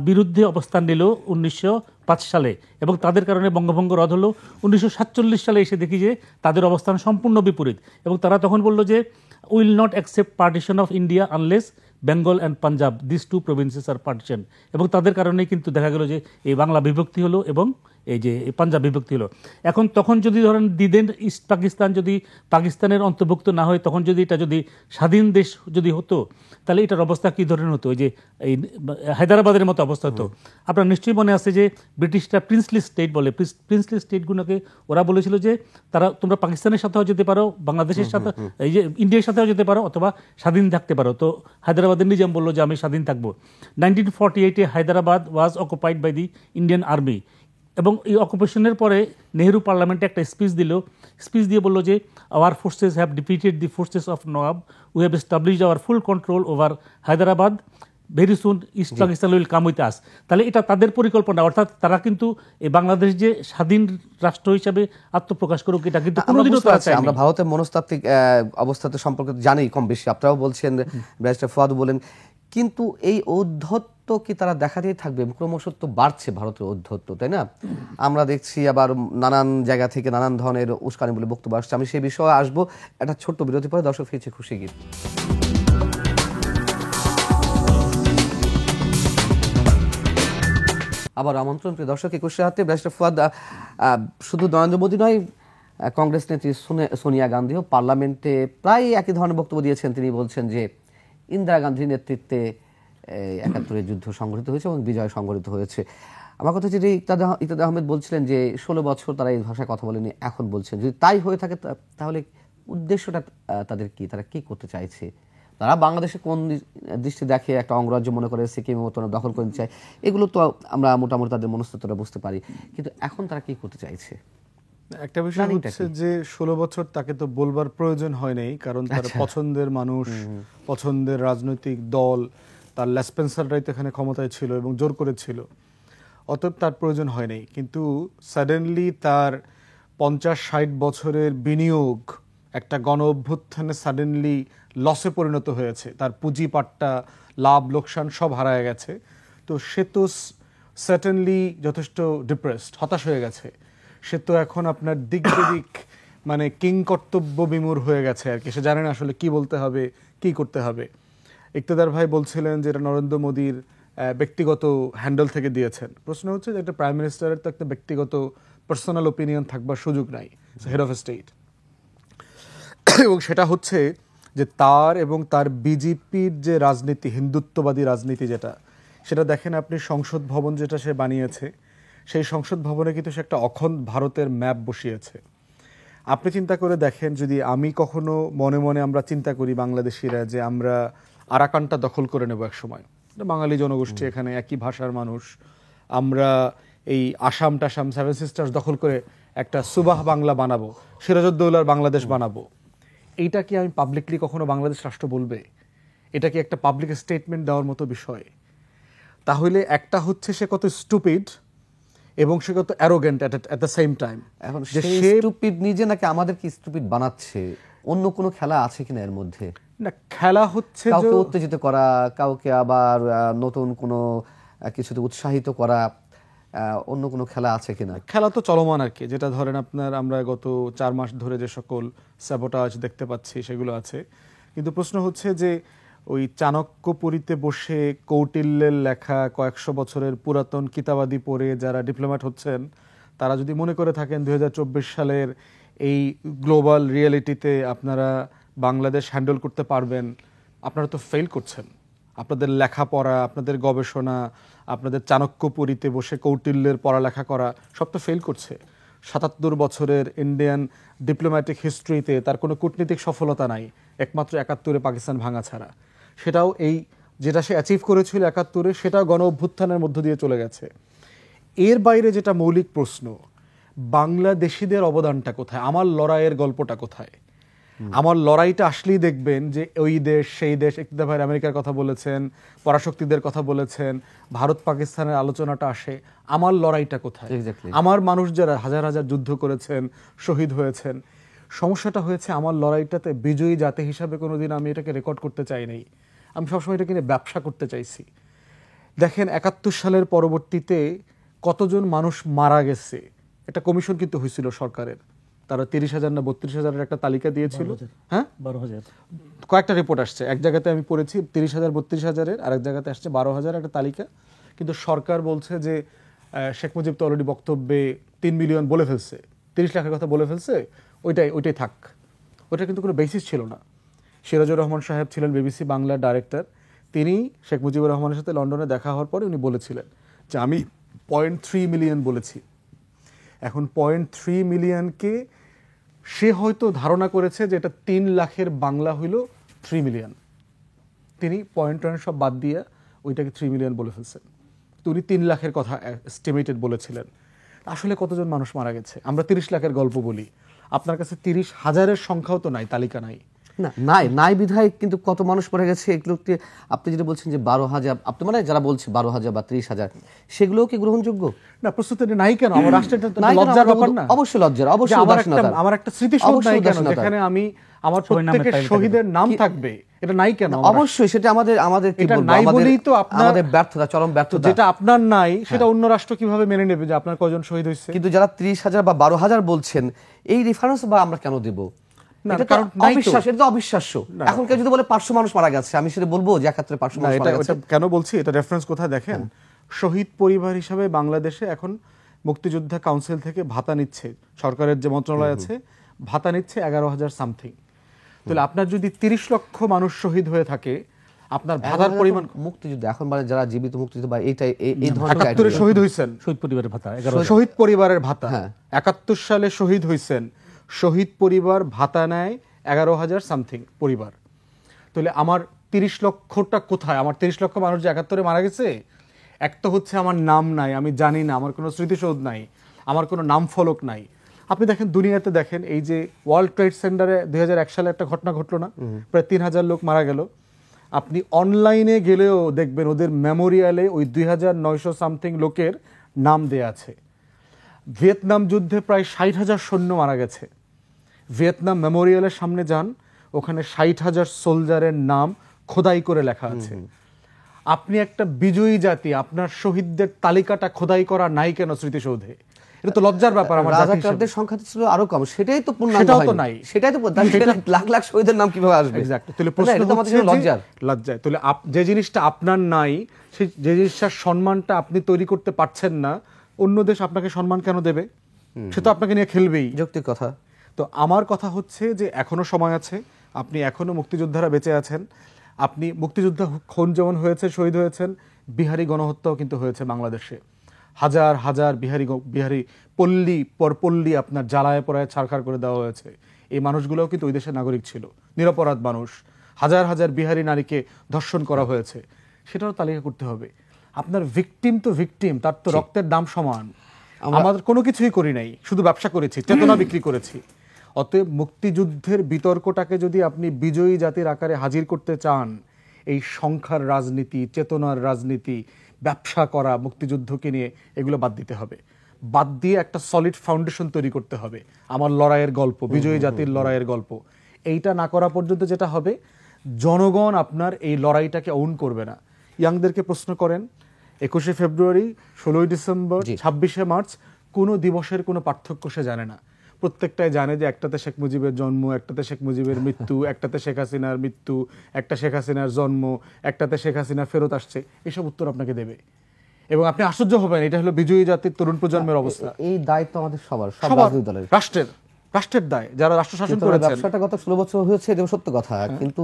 বিরুদ্ধে অবস্থান নিল 1905 সালে এবং তাদের কারণে বঙ্গভঙ্গ রদ হলো। 1947 সালে এসে দেখি যে তাদের অবস্থান সম্পূর্ণ বিপরীত এবং তারা তখন বলল যে will not accept partition of India unless Bengal and Punjab this two provinces are partition. এবং তাদের কারণেই কিন্তু দেখা গেল যে এই বাংলা বিভক্তি হলো এবং এই যে পাঞ্জাব বিভক্তি হলো। এখন তখন যদি ধরেন দিদেন ইস্ট পাকিস্তান যদি পাকিস্তানের অন্তর্ভুক্ত না হয় তখন যদি এটা স্বাধীন দেশ যদি হতো তাহলে এটার অবস্থা কী ধরনের হতো? এই যে এই হায়দ্রাবাদের মতো অবস্থা হতো। আপনার নিশ্চয়ই মনে আছে যে ব্রিটিশরা প্রিন্সলি স্টেট বলে, প্রিন্সলি স্টেটগুলোকে ওরা বলেছিল যে তোমরা পাকিস্তানের সাথেও যেতে পারো, বাংলাদেশের সাথে এই যে ইন্ডিয়ার সাথেও যেতে পারো অথবা স্বাধীন থাকতে পারো। তো হায়দ্রাবাদের নিজাম বললো যে আমি স্বাধীন থাকবো। 1948-এ Hyderabad was occupied by the Indian army এবং এই অকুপেশনের পরে নেহেরু পার্লামেন্টে একটা স্পিচ দিয়ে বললো যে our forces have defeated the forces of Nawab, we have established our full control over Hyderabad, very soon East Pakistan will come with us. তাহলে এটা তাদের পরিকল্পনা, অর্থাৎ তারা কিন্তু এই বাংলাদেশ যে স্বাধীন রাষ্ট্র হিসাবে আত্মপ্রকাশ করুক এটা কিন্তু কোনোদিনও তারা চায়নি। আমরা ভারতের মনস্তাত্ত্বিক অবস্থাতে সম্পর্কে জানি কম বেশি, আপনারাও বলছেন, ব্যারিস্টার ফুয়াদ বলেন, কিন্তু এই ঔদ্ধত্য কি তারা দেখাতেই থাকবে? ক্রমশ তো বাড়ছে ভারতের ঔদ্ধত্য, তাই না? আমরা দেখছি আবার নানান জায়গা থেকে নানান ধরনের উস্কানি বলে বক্তব্য আসছে। আমি সেই বিষয়ে আসবো একটা ছোট্ট বিরতি পরে। দর্শক ফিরছে খুশি গীত। আবার আমন্ত্রণ প্রিয় দর্শক, 21 হাতে ব্যারিস্টার ফুয়াদ। শুধু নরেন্দ্র মোদী নয়, কংগ্রেস নেত্রী সোনিয়া গান্ধীও পার্লামেন্টে প্রায় একই ধরনের বক্তব্য দিয়েছেন। তিনি বলছেন যে ইন্দিরা গান্ধীর নেতৃত্বে 71-এর যুদ্ধ সংঘটিত হয়েছে এবং বিজয় সংঘটিত হয়েছে। আমার কথা হচ্ছে যে ইকতাদ আহমেদ বলছিলেন যে 16 বছর তারা এই ভাষায় কথা বলেনি, এখন বলছেন। যদি তাই হয়ে থাকে তাহলে উদ্দেশ্যটা তাদের কি? তারা কি করতে চাইছে? তারা বাংলাদেশে কোন দৃষ্টি দেখে? একটা অঙ্গরাজ্য মনে করে সিকিম মতো দখল করে চায়, এগুলো তো আমরা মোটামুটি তাদের মনস্তত্ত্বটা বুঝতে পারি, কিন্তু এখন তারা কি করতে চাইছে? একটা বিষয় হচ্ছে যে 16 বছর তাকে তো বলবার প্রয়োজন হয় নাই, কারণ তার পছন্দের মানুষ, পছন্দের রাজনৈতিক দল, তার লেসপেন্সাররাই তো এখানে ক্ষমতায় ছিল এবং জোর করেছিল, অতএব তার প্রয়োজন হয় নাই। কিন্তু সাডেনলি তার 50-60 বছরের বিনিয়োগ একটা গণ অভ্যুত্থানে সাডেনলি লসে পরিণত হয়েছে, তার পুঁজিপাটটা লাভ লোকসান সব হারায় গেছে। তো সে তো সার্টেনলি যথেষ্ট ডিপ্রেসড, হতাশ হয়ে গেছে। সে তো এখন আপনার দিক মানে কিং কর্তব্য বিমূঢ় হয়ে গেছে আর কি, সে জানে না আসলে কি বলতে হবে, কি করতে হবে। ইকতেদার ভাই বলছিলেন যে এটা নরেন্দ্র মোদীর ব্যক্তিগত হ্যান্ডেল থেকে দিয়েছেন। প্রশ্ন হচ্ছে যে একটা প্রাইম মিনিস্টারের তো একটা ব্যক্তিগত পার্সোনাল ওপিনিয়ন থাকবার সুযোগ নাই, হেড অফ স্টেট। এবং সেটা হচ্ছে যে তার এবং তার বিজেপির যে রাজনীতি, হিন্দুত্ববাদী রাজনীতি যেটা, সেটা দেখেন আপনি সংসদ ভবন যেটা সে বানিয়েছে, সেই সংসদ ভবনে কিন্তু সে একটা অখণ্ড ভারতের ম্যাপ বসিয়েছে। আপনি চিন্তা করে দেখেন, যদি আমি কখনো মনে মনে আমরা চিন্তা করি বাংলাদেশিরা যে আমরা আরাকানটা দখল করে নেব এক সময়, বাঙালি জনগোষ্ঠী এখানে একই ভাষার মানুষ, আমরা এই আসাম টাসাম সেভেন সিস্টার্স দখল করে একটা সুবাহ বাংলা বানাবো, সিরাজউদ্দৌলার বাংলাদেশ বানাবো, এইটা কি আমি পাবলিকলি কখনো বাংলাদেশ রাষ্ট্র বলবে? এটা কি একটা পাবলিক স্টেটমেন্ট দেওয়ার মতো বিষয়? তাহলে একটা হচ্ছে সে কত স্টুপিড এবং সে কত arrogant at the same time. এখন সে স্টুপিড নিজে নাকি আমাদের কি স্টুপিড বানাচ্ছে? অন্য কোনো খেলা আছে কিনা এর মধ্যে? না, খেলা হচ্ছে কাউকে উত্তেজিত করা, কাউকে আবার নতুন কোনো কিছুতে উৎসাহিত করা, অন্য কোনো খেলা আছে কিনা? খেলা তো চলমান আর কি, যেটা ধরেন আপনার আমরা গত 4 মাস ধরে যে সকল স্যাবোটাজ দেখতে পাচ্ছি সেগুলো আছে। কিন্তু প্রশ্ন হচ্ছে যে ওই চাণক্যপুরীতে বসে কৌটিল্যের লেখা কয়েকশো বছরের পুরাতন কিতাবাদি পড়ে যারা ডিপ্লোম্যাট হচ্ছেন, তারা যদি মনে করে থাকেন 2024 সালের এই গ্লোবাল রিয়েলিটিতে আপনারা বাংলাদেশ হ্যান্ডেল করতে পারবেন, আপনারা তো ফেল করছেন। আপনাদের লেখাপড়া, আপনাদের গবেষণা, আপনাদের চাণক্যপুরীতে বসে কৌটিল্যের পড়ালেখা করা সব তো ফেল করছে। 77 বছরের ইন্ডিয়ান ডিপ্লোম্যাটিক হিস্ট্রিতে তার কোনো কূটনীতিক সফলতা নাই, একমাত্র 71-এ পাকিস্তান ভাঙা ছাড়া। সেটাও এই যেটা সে অ্যাচিভ করেছিল 71-এ, সেটাও গণ অভ্যুত্থানের মধ্য দিয়ে চলে গেছে। এর বাইরে যেটা মৌলিক প্রশ্ন, বাংলাদেশিদের অবদানটা কোথায়? আমার লড়াইয়ের গল্পটা কোথায়? আমার লড়াইটা আসলেই দেখবেন যে ওই দেশ সেই দেশ, ইকতেদার ভাই আমেরিকার কথা বলেছেন, পরাশক্তিদের কথা বলেছেন, ভারত পাকিস্তানের আলোচনাটা আসে, আমার লড়াইটা কোথায়? আমার মানুষ যারা হাজার হাজার যুদ্ধ করেছেন, শহীদ হয়েছেন, সমস্যাটা হয়েছে আমার লড়াইটাতে বিজয়ী জাতি হিসাবে কোনোদিন আমি এটাকে রেকর্ড করতে চাই নাই। আমি সবসময় এটাকে নিয়ে ব্যবসা করতে চাইছি। দেখেন 71 সালের পরবর্তীতে কতজন মানুষ মারা গেছে, একটা কমিশন কিন্তু হয়েছিল সরকারের, তারা 30,000 না 32,000-এর একটা তালিকা দিয়েছিল। হ্যাঁ, 12,000 কয়েকটা রিপোর্ট আসছে, এক জায়গাতে আমি পড়েছি 30,000 32,000-এর, আরেক জায়গাতে আসছে 12,000 একটা তালিকা। কিন্তু সরকার বলছে যে শেখ মুজিব তো অলরেডি বক্তব্যে 3 মিলিয়ন বলে ফেলছে, 30 লাখের কথা বলে ফেলছে, ওইটাই থাক। ওইটা কিন্তু কোনো বেসিস ছিল না। সিরাজুর রহমান সাহেব ছিলেন বিবিসি বাংলার ডাইরেক্টর, তিনি শেখ মুজিবুর রহমানের সাথে লন্ডনে দেখা হওয়ার পরে উনি বলেছিলেন যে আমি 0.3 মিলিয়ন বলেছি। এখন 0.3 মিলিয়নকে সে হয়তো ধারণা করেছে যে এটা 3 লাখের বাংলা হইল 3 মিলিয়ন, তিনি পয়েন্ট সব বাদ দিয়ে ওইটাকে 3 মিলিয়ন বলে ফেলছেন। তো উনি 3 লাখের কথা এস্টিমেটেড বলেছিলেন। আসলে কতজন মানুষ মারা গেছে? আমরা 30 লাখের গল্প বলি, আপনার কাছে 30,000-এর সংখ্যাও তো নাই, তালিকা নাই। নাই বিধায় কিন্তু কত মানুষ মরে গেছে এগুলোকে আপনি যেটা বলছেন যে 12,000, আপনি মানে যারা বলছে 12,000 বা 30,000, সেগুলো কি গ্রহণযোগ্য? না, প্রস্তুত নাই কেন? আমার রাষ্ট্রের লজ্জার ব্যাপার না? অবশ্যই লজ্জার, অবশ্যই আমার একটা স্মৃতিসৌধ নাই কেন যেখানে আমার প্রত্যেকের শহীদের নাম থাকবে? এটা নাই কেন? অবশ্যই সেটা আমাদের কি বলবো, আমাদের ব্যর্থতা, চরম ব্যর্থতা। যেটা আপনার নাই সেটা অন্য রাষ্ট্র কিভাবে মেনে নেবে যে আপনার কয়জন শহীদ হয়েছে? কিন্তু যারা 30,000 বা 12,000 বলছেন, এই রেফারেন্স বা আমরা কেন দেব? অবিশ্বাস্য। এখন কেউ যদি বলে 500 মানুষ মারা গেছে, আমি সেটা বলবো যে 71 500 মানুষ মারা গেছে। কেন বলছি এটা রেফারেন্স কোথায় দেখেন, শহীদ পরিবার হিসাবে বাংলাদেশে এখন মুক্তিযোদ্ধা কাউন্সিল থেকে ভাতা নিচ্ছে, সরকারের যে মন্ত্রণালয় আছে ভাতা নিচ্ছে 11,000 সামথিং। তাহলে আপনার যদি 30 লক্ষ মানুষ শহীদ হয়ে থাকে, আপনার ভাতার পরিমাণ মুক্তিযুদ্ধ এখন মানে যারা জীবিত মুক্তিযুদ্ধ বা এই ধরনের 71-এ শহীদ হয়েছেন, শহীদ পরিবারের ভাতা, শহীদ পরিবারের ভাতা 71 সালে শহীদ হয়েছেন, শহীদ পরিবার ভাতা নেয় 11,000 সামথিং পরিবার। তাহলে আমার 30 লক্ষটা কোথায়? আমার 30 লক্ষ মানুষ যে 71-এ মারা গেছে, এক তো হচ্ছে আমার নাম নাই, আমি জানি না, আমার কোনো স্মৃতিসৌধ নাই, আমার কোনো নাম ফলক নাই। আপনি দেখেন দুনিয়াতে, দেখেন এই যে ওয়ার্ল্ড ট্রেড সেন্টারে 2001 সালে একটা ঘটনা ঘটলো না, প্রায় 3,000 লোক মারা গেল। আপনি অনলাইনে গেলেও দেখবেন ওদের মেমোরিয়ালে ওই 2,900 সামথিং লোকের নাম দেয়া আছে। ভিয়েতনাম যুদ্ধে প্রায় 60,000 সৈন্য মারা গেছে, ভিয়েতনাম মেমোরিয়ালের সামনে যান, ওখানে 60,000 সোলজারের নাম খোদাই করে লেখা আছে। আপনি একটা বিজয়ী জাতি, আপনার শহীদদের তালিকাটা খোদাই করা নাই কেন স্মৃতিসৌধে? এটা তো লজ্জার ব্যাপার আমার জাতি হিসেবে। রাজাকারদের সংখ্যা ছিল আরো কম, সেটাই তো পূর্ণাঙ্গ সেটাও তো হয়নি। নাই। সেটাই তো লাখ লাখ শহীদের নাম কিভাবে আসবে? এক্স্যাক্টলি। তাহলে প্রশ্ন এটা তো আমাদের জন্য লজ্জার। লজ্জায়। তাহলে যে জিনিসটা আপনার নাই, সেই যে জিনিসটার সম্মানটা আপনি তৈরি করতে পারছেন না, অন্য দেশ আপনাকে সম্মান কেন দেবে? সে তো আপনাকে নিয়ে খেলবেই। যৌক্তিক কথা। তো আমার কথা হচ্ছে যে এখনো সময় আছে, আপনি এখনো মুক্তিযোদ্ধারা বেঁচে আছেন, আপনি মুক্তিযোদ্ধা খুন যেমন হয়েছে, শহীদ হয়েছেন, বিহারি গণহত্যাও কিন্তু হয়েছে বাংলাদেশে। হাজার হাজার বিহারি পল্লী পর পল্লী আপনার জ্বালায় পড়ায় ছারখার করে দেওয়া হয়েছে। এই মানুষগুলোও কিন্তু ওই দেশের নাগরিক ছিল, নিরপরাধ মানুষ। হাজার হাজার বিহারি নারীকে ধর্ষণ করা হয়েছে, সেটাও তালিকা করতে হবে। আপনার ভিকটিম তো ভিকটিম, তার তো রক্তের দাম সমান। আমাদের কোনো কিছুই করি নাই, শুধু ব্যবসা করেছি, চেতনা বিক্রি করেছি। অতএব মুক্তিযুদ্ধের বিতর্কটাকে যদি আপনি বিজয়ী জাতির আকারে হাজির করতে চান, এই সংখ্যার রাজনীতি, চেতনার রাজনীতি, ব্যবসা করা মুক্তিযুদ্ধকে নিয়ে, এগুলো বাদ দিতে হবে। বাদ দিয়ে একটা সলিড ফাউন্ডেশন তৈরি করতে হবে। আমার লড়াইয়ের গল্প, বিজয়ী জাতির লড়াইয়ের গল্প, এইটা না করা পর্যন্ত যেটা হবে, জনগণ আপনার এই লড়াইটাকে ওন করবে না। ইয়াংদেরকে প্রশ্ন করেন, 21শে ফেব্রুয়ারি, 16ই ডিসেম্বর, 26শে মার্চ, কোনো দিবসের কোনো পার্থক্য সে জানে না। প্রত্যেকটাই জানে যে একটাতে শেখ মুজিবের জন্ম, একটাতে শেখ মুজিবের মৃত্যু, একটাতে শেখ হাসিনার মৃত্যু, একটা শেখ হাসিনার জন্ম, একটাতে শেখ হাসিনা ফেরত আসছে। এসব উত্তর আপনাকে দেবে এবং আপনি আশ্চর্য হবেন, এটা হলো বিজয়ী জাতির তরুণ প্রজন্মের অবস্থা। এই দায়িত্ব আমাদের সবার, সব সবার, রাজনৈতিক দলের, রাষ্ট্রের দায়, যারা রাষ্ট্র শাসন কিন্তু করেছেন। ব্যবসাটা গত 16 বছর হয়েছে, এটা সত্য কথা, কিন্তু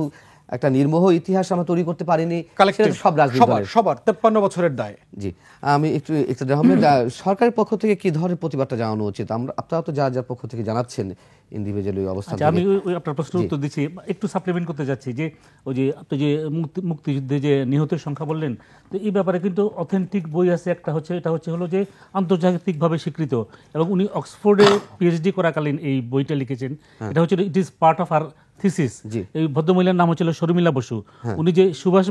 একটা নির্মোহ ইতিহাস আমরা তৈরি করতে পারিনি, কালেক্টিভ, সেটা সব রাজনৈতিক দলের। সবার 53 বছরের দায়। জি, আমি একটু সরকারের পক্ষ থেকে কি ধরনের প্রতিবাদটা জানানো উচিত? আপনারা তো যার পক্ষ থেকে জানাচ্ছেন ইন্ডিভিজুয়ালি অবস্থান। আচ্ছা, আমি ওই আপনার প্রশ্ন উত্তর দিচ্ছি, একটু সাপ্লিমেন্ট করতে যাচ্ছি যে ওই যে আপনি যে মুক্তিযুদ্ধে যে নিহতের সংখ্যা বললেন, তো এই ব্যাপারে কিন্তু অথেন্টিক বই আছে একটা, হচ্ছে এটা হলো যে আন্তর্জাতিকভাবে স্বীকৃত, এবং উনি অক্সফোর্ডে পিএইচডি করাকালীন এই বইটা লিখেছেন। এটা হচ্ছে it is part of our thesis. এই ভদ্রমহিলার নাম হচ্ছিল শর্মিলা বসু। উনি যে সুভাষ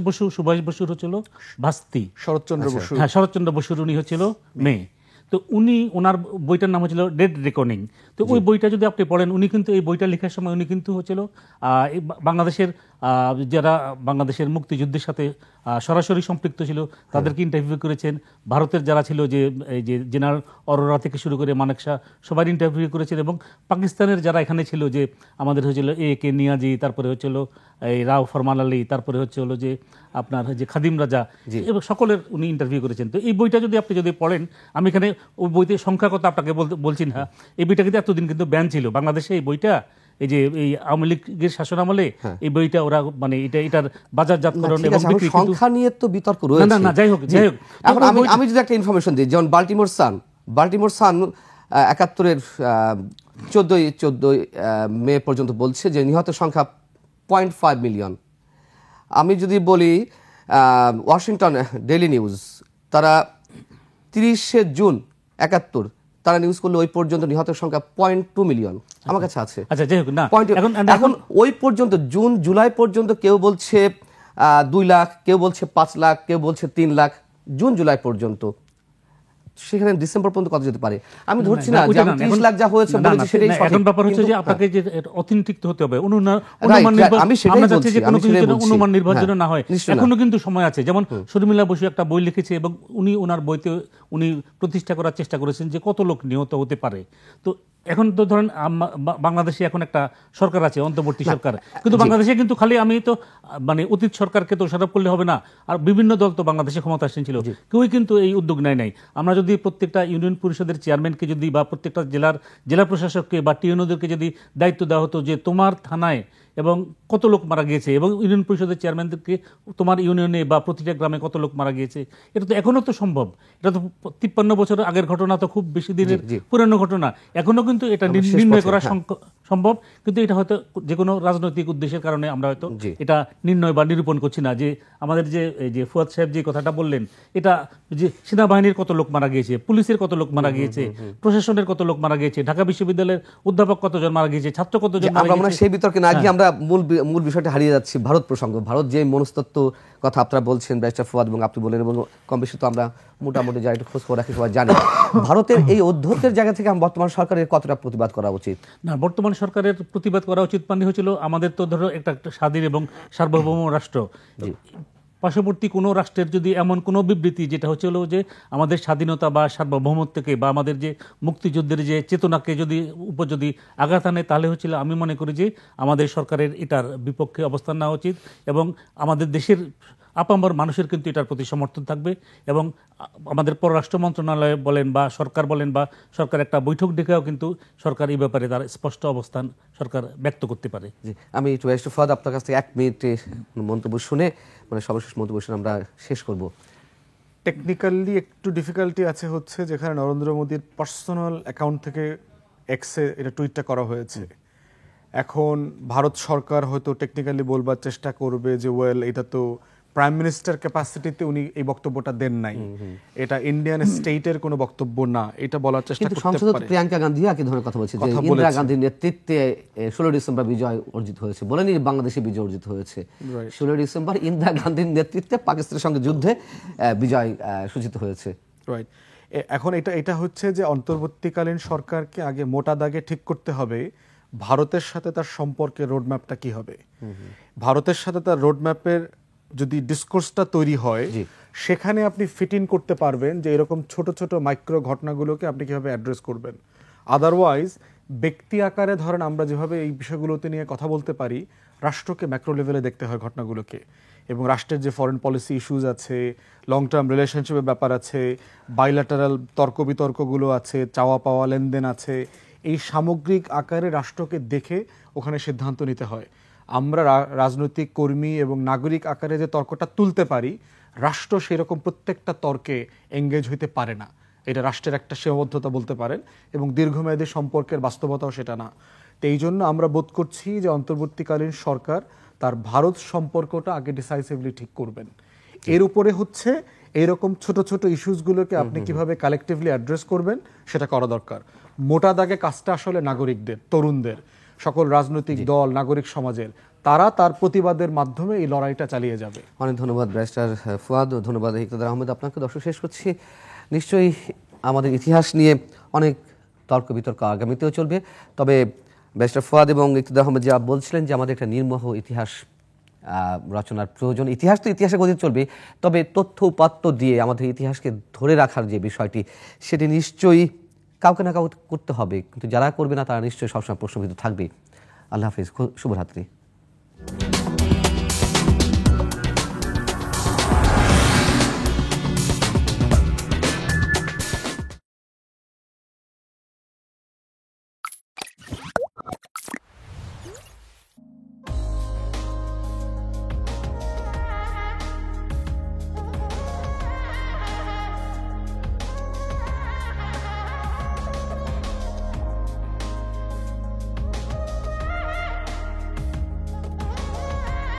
বসুর হচ্ছিল ভাস্তি, শরৎচন্দ্র বসু, হ্যাঁ, শরৎচন্দ্র বসুর উনি হচ্ছিল মেয়ে। তো উনি, ওনার বইটার নাম হচ্ছিল ডেড রেকর্ডিং। তো ওই বইটা যদি আপনি পড়েন, উনি কিন্তু এই বইটা লেখার সময় উনি কিন্তু হচ্ছিল বাংলাদেশের যারা বাংলাদেশের মুক্তিযুদ্ধের সাথে সরাসরি সম্পৃক্ত ছিল তাদেরকে ইন্টারভিউ করেছেন। ভারতের যারা ছিল, যে এই যে জেনারেল অরোরা থেকে শুরু করে মানেকশা, সবাই ইন্টারভিউ করেছেন। এবং পাকিস্তানের যারা এখানে ছিল, যে আমাদের হচ্ছিল A.K. নিয়াজি, তারপরে হচ্ছিল এই রাও ফরমান আলী, তারপরে হলো যে আপনার যে খাদিম রাজা, এবং সকলের উনি ইন্টারভিউ করেছেন। তো এই বইটা যদি আপনি পড়েন, আমি এখানে ওই বইতে সংখ্যার কথা আপনাকে বলছি না, এই বইটা কিন্তু এতদিন কিন্তু ব্যান ছিল বাংলাদেশে। এই বইটা এই যে এই আওয়ামী লীগের শাসন আমলে এই বইটা ওরা মানে এটার বাজারজাতকরণ এবং বিক্রি, সংখ্যা নিয়ে তো বিতর্ক রয়েছে। না, যাই হোক। এখন আমি যদি একটা ইনফরমেশন দিই, যেমন বাল্টিমোর সান 71-এর 14 মে পর্যন্ত বলছে যে নিহতের সংখ্যা 0.5 মিলিয়ন। আমি যদি বলি ওয়াশিংটন ডেইলি নিউজ, তারা 30শে জুন 71 তারা নিউজ করলে ওই পর্যন্ত নিহতের সংখ্যা 0.2 মিলিয়ন আমার কাছে আছে। আচ্ছা, যাই হোক না, এখন ওই পর্যন্ত জুন জুলাই পর্যন্ত কেউ বলছে 2 লাখ, কেউ বলছে 5 লাখ, কেউ বলছে 3 লাখ, জুন জুলাই পর্যন্ত। সেখানে ডিসেম্বর পর্যন্ত কত যেতে পারে আমি ধরছি না, যে 30 লাখ যা হয়েছে বলেছি সেটাই সঠিক। এখন ব্যাপার হচ্ছে যে আপনাকে যে অথেন্টিক হতে হবে, অনুমান নির্ভরযোগ্য না হয়। এখনো কিন্তু সময় আছে। যেমন শর্মিলা বসু একটা বই লিখেছে এবং উনি ওনার বইতে উনি প্রতিষ্ঠা করার চেষ্টা করেছেন যে কত লোক নিহত হতে পারে। তো এখন তো ধরেন বাংলাদেশে এখন একটা সরকার আছে, অন্তর্বর্তী সরকার, কিন্তু বাংলাদেশে কিন্তু খালি আমি তো মানে অতীত সরকারকে তো দোষারোপ করলে হবে না। আর বিভিন্ন দল তো বাংলাদেশে ক্ষমতাসীন ছিল, কেউই কিন্তু এই উদ্যোগ নেয় নাই। আমরা যদি প্রত্যেকটা ইউনিয়ন পরিষদের চেয়ারম্যানকে যদি বা প্রত্যেকটা জেলা প্রশাসককে বা টিএনওদেরকে যদি দায়িত্ব দেওয়া হতো যে তোমার থানায় এবং কত লোক মারা গিয়েছে, এবং ইউনিয়ন পরিষদের চেয়ারম্যানদেরকে তোমার ইউনিয়নে বা প্রতিটা গ্রামে কত লোক মারা গিয়েছে, এটা তো এখনো তো সম্ভব। এটা তো 53 বছর আগের ঘটনা, তো খুব বেশি দিনের পুরানো ঘটনা। এখনো কিন্তু এটা নির্ণয় করা সম্ভব, কিন্তু এটা হয়তো যে কোনো রাজনৈতিক উদ্দেশ্যের কারণে আমরা হয়তো এটা নির্ণয় বা নিরূপণ করছি না। যে আমাদের যে ফুয়াদ সাহেব যে কথাটা বললেন, এটা যে সেনাবাহিনীর কত লোক মারা গিয়েছে, পুলিশের কত লোক মারা গিয়েছে, প্রশাসনের কত লোক মারা গিয়েছে, ঢাকা বিশ্ববিদ্যালয়ের অধ্যাপক কতজন মারা গিয়েছে, ছাত্র কতজন মারা গিয়েছে। আমরা সেই বিতর্কে না গিয়ে আমরা মূল বিষয়টা হারিয়ে যাচ্ছি, ভারত প্রসঙ্গ। ভারত যে মনস্তত্ত্ব কথা আপনারা বলছেন, ব্যারিস্টার ফুয়াদ এবং আপনি বলেন, এবং কম বেশি তো আমরা মোটামুটি যারা একটু খোঁজ খবর রাখি সবাই জানি, ভারতের এই অধ্যক্ষের জায়গা থেকে বর্তমান সরকারের কতটা প্রতিবাদ করা উচিত? না, বর্তমান সরকারের প্রতিবাদ করা উচিত মানে হচ্ছিল, আমাদের তো ধরো একটা স্বাধীন এবং সার্বভৌম রাষ্ট্র, পার্শ্ববর্তী কোনো রাষ্ট্রের যদি এমন কোনো বিবৃতি যেটা হচ্ছে হলো যে আমাদের স্বাধীনতা বা সার্বভৌমত্বকে বা আমাদের যে মুক্তিযুদ্ধের যে চেতনাকে যদি উপর যদি আঘাত আনে, তাহলে হচ্ছিল আমি মনে করি যে আমাদের সরকারের এটার বিপক্ষে অবস্থান নেওয়া উচিত এবং আমাদের দেশের আপামর মানুষের কিন্তু এটার প্রতি সমর্থন থাকবে এবং আমাদের পররাষ্ট্র মন্ত্রণালয় বলেন বা সরকার বলেন বা সরকার একটা বৈঠক ডেকেও কিন্তু সরকার এই ব্যাপারে তার স্পষ্ট অবস্থান সরকার ব্যক্ত করতে পারে। জি, আমি একটু ব্যারিস্টার ফুয়াদ আপনার কাছ থেকে 1 মিনিটে মন্তব্য শুনে মানে সর্বশেষ মন্তব্য শুনে আমরা শেষ করব। টেকনিক্যালি একটু ডিফিকাল্টি আছে হচ্ছে যেখানে নরেন্দ্র মোদীর পার্সোনাল অ্যাকাউন্ট থেকে এক্সে এটা টুইটটা করা হয়েছে। এখন ভারত সরকার হয়তো টেকনিক্যালি বলবার চেষ্টা করবে যে ওয়েল এটা তো প্রাইম মিনিস্টার ক্যাপাসিটিতে উনি এই বক্তব্যটা দেন নাই, এটা ইন্ডিয়ান স্টেটের কোনো বক্তব্য না, এটা বলার চেষ্টা কিন্তু করতে সংসদে পারে। প্রিয়াঙ্কা গান্ধী একই ধরনের কথা বলছে যে ইন্দিরা গান্ধীর নেতৃত্বে 16 ডিসেম্বর বিজয় অর্জিত হয়েছে, বলেনি বাংলাদেশে বিজয় অর্জিত হয়েছে। 16 ডিসেম্বর ইন্দিরা গান্ধীর নেতৃত্বে পাকিস্তানের সঙ্গে যুদ্ধে বিজয় সূচিত হয়েছে। রাইট। এখন এটা হচ্ছে যে অন্তর্বর্তীকালীন সরকারকে আগে মোটা দাগে ঠিক করতে হবে ভারতের সাথে তার সম্পর্কের রোডম্যাপটা কি হবে। ভারতের সাথে তার রোডম্যাপের যদি ডিসকোর্সটা তৈরি হয়, সেখানে আপনি ফিট ইন করতে পারবেন যে এরকম ছোট ছোট মাইক্রো ঘটনাগুলোকে আপনি কিভাবে অ্যাড্রেস করবেন। আদারওয়াইজ ব্যক্তি আকারে ধরেন আমরা যেভাবে এই বিষয়গুলোতে নিয়ে কথা বলতে পারি, রাষ্ট্রকে ম্যাক্রো লেভেলে দেখতে হয় ঘটনাগুলোকে, এবং রাষ্ট্রের যে ফরেন পলিসি ইস্যুজ আছে, লং টার্ম রিলেশনশিপের ব্যাপার আছে, বাইল্যাটারাল তর্ক বিতর্কগুলো আছে, চাওয়া পাওয়া লেনদেন আছে, এই সামগ্রিক আকারে রাষ্ট্রকে দেখে ওখানে সিদ্ধান্ত নিতে হয়। আমরা রাজনৈতিক কর্মী এবং নাগরিক আকারে যে তর্কটা তুলতে পারি, রাষ্ট্র সেরকম প্রত্যেকটা তর্কে এঙ্গেজ হইতে পারে না। এটা রাষ্ট্রের একটা সীমাবদ্ধতা বলতে পারেন, এবং দীর্ঘমেয়াদী সম্পর্কের বাস্তবতাও সেটা না। তো এই জন্য আমরা বোধ করছি যে অন্তর্বর্তীকালীন সরকার তার ভারত সম্পর্কটা আগে ডিসাইসিভলি ঠিক করবেন। এর উপরে হচ্ছে এইরকম ছোট ছোট ইস্যুসগুলোকে আপনি কিভাবে কালেকটিভলি অ্যাড্রেস করবেন সেটা করা দরকার। মোটা দাগে কাজটা আসলে নাগরিকদের, তরুণদের, সকল রাজনৈতিক দল, নাগরিক সমাজের, তারা তার প্রতিবাদের মাধ্যমে এই লড়াইটা চালিয়ে যাবে। অনেক ধন্যবাদ ব্যারিস্টার ফুয়াদ, ধন্যবাদ ইকতাদার আহমেদ। আপনাকে দর্শক শেষ করছি। নিশ্চয়ই আমাদের ইতিহাস নিয়ে অনেক তর্ক বিতর্ক আগামীতেও চলবে, তবে ব্যারিস্টার ফুয়াদ এবং ইকতাদার আহমেদ যা বলছিলেন যে আমাদের একটা নির্মোহ ইতিহাস রচনার প্রয়োজন। ইতিহাস তো ইতিহাসের গতি চলবে, তবে তথ্য উপাত্ত দিয়ে আমাদের ইতিহাসকে ধরে রাখার যে বিষয়টি, সেটি নিশ্চয়ই কাউকে না কাউকে করতে হবে, কিন্তু যারা করবে না তারা নিশ্চয়ই সবসময় প্রশ্নবিদ্ধ থাকবে। আল্লাহ হাফিজ, শুভরাত্রি।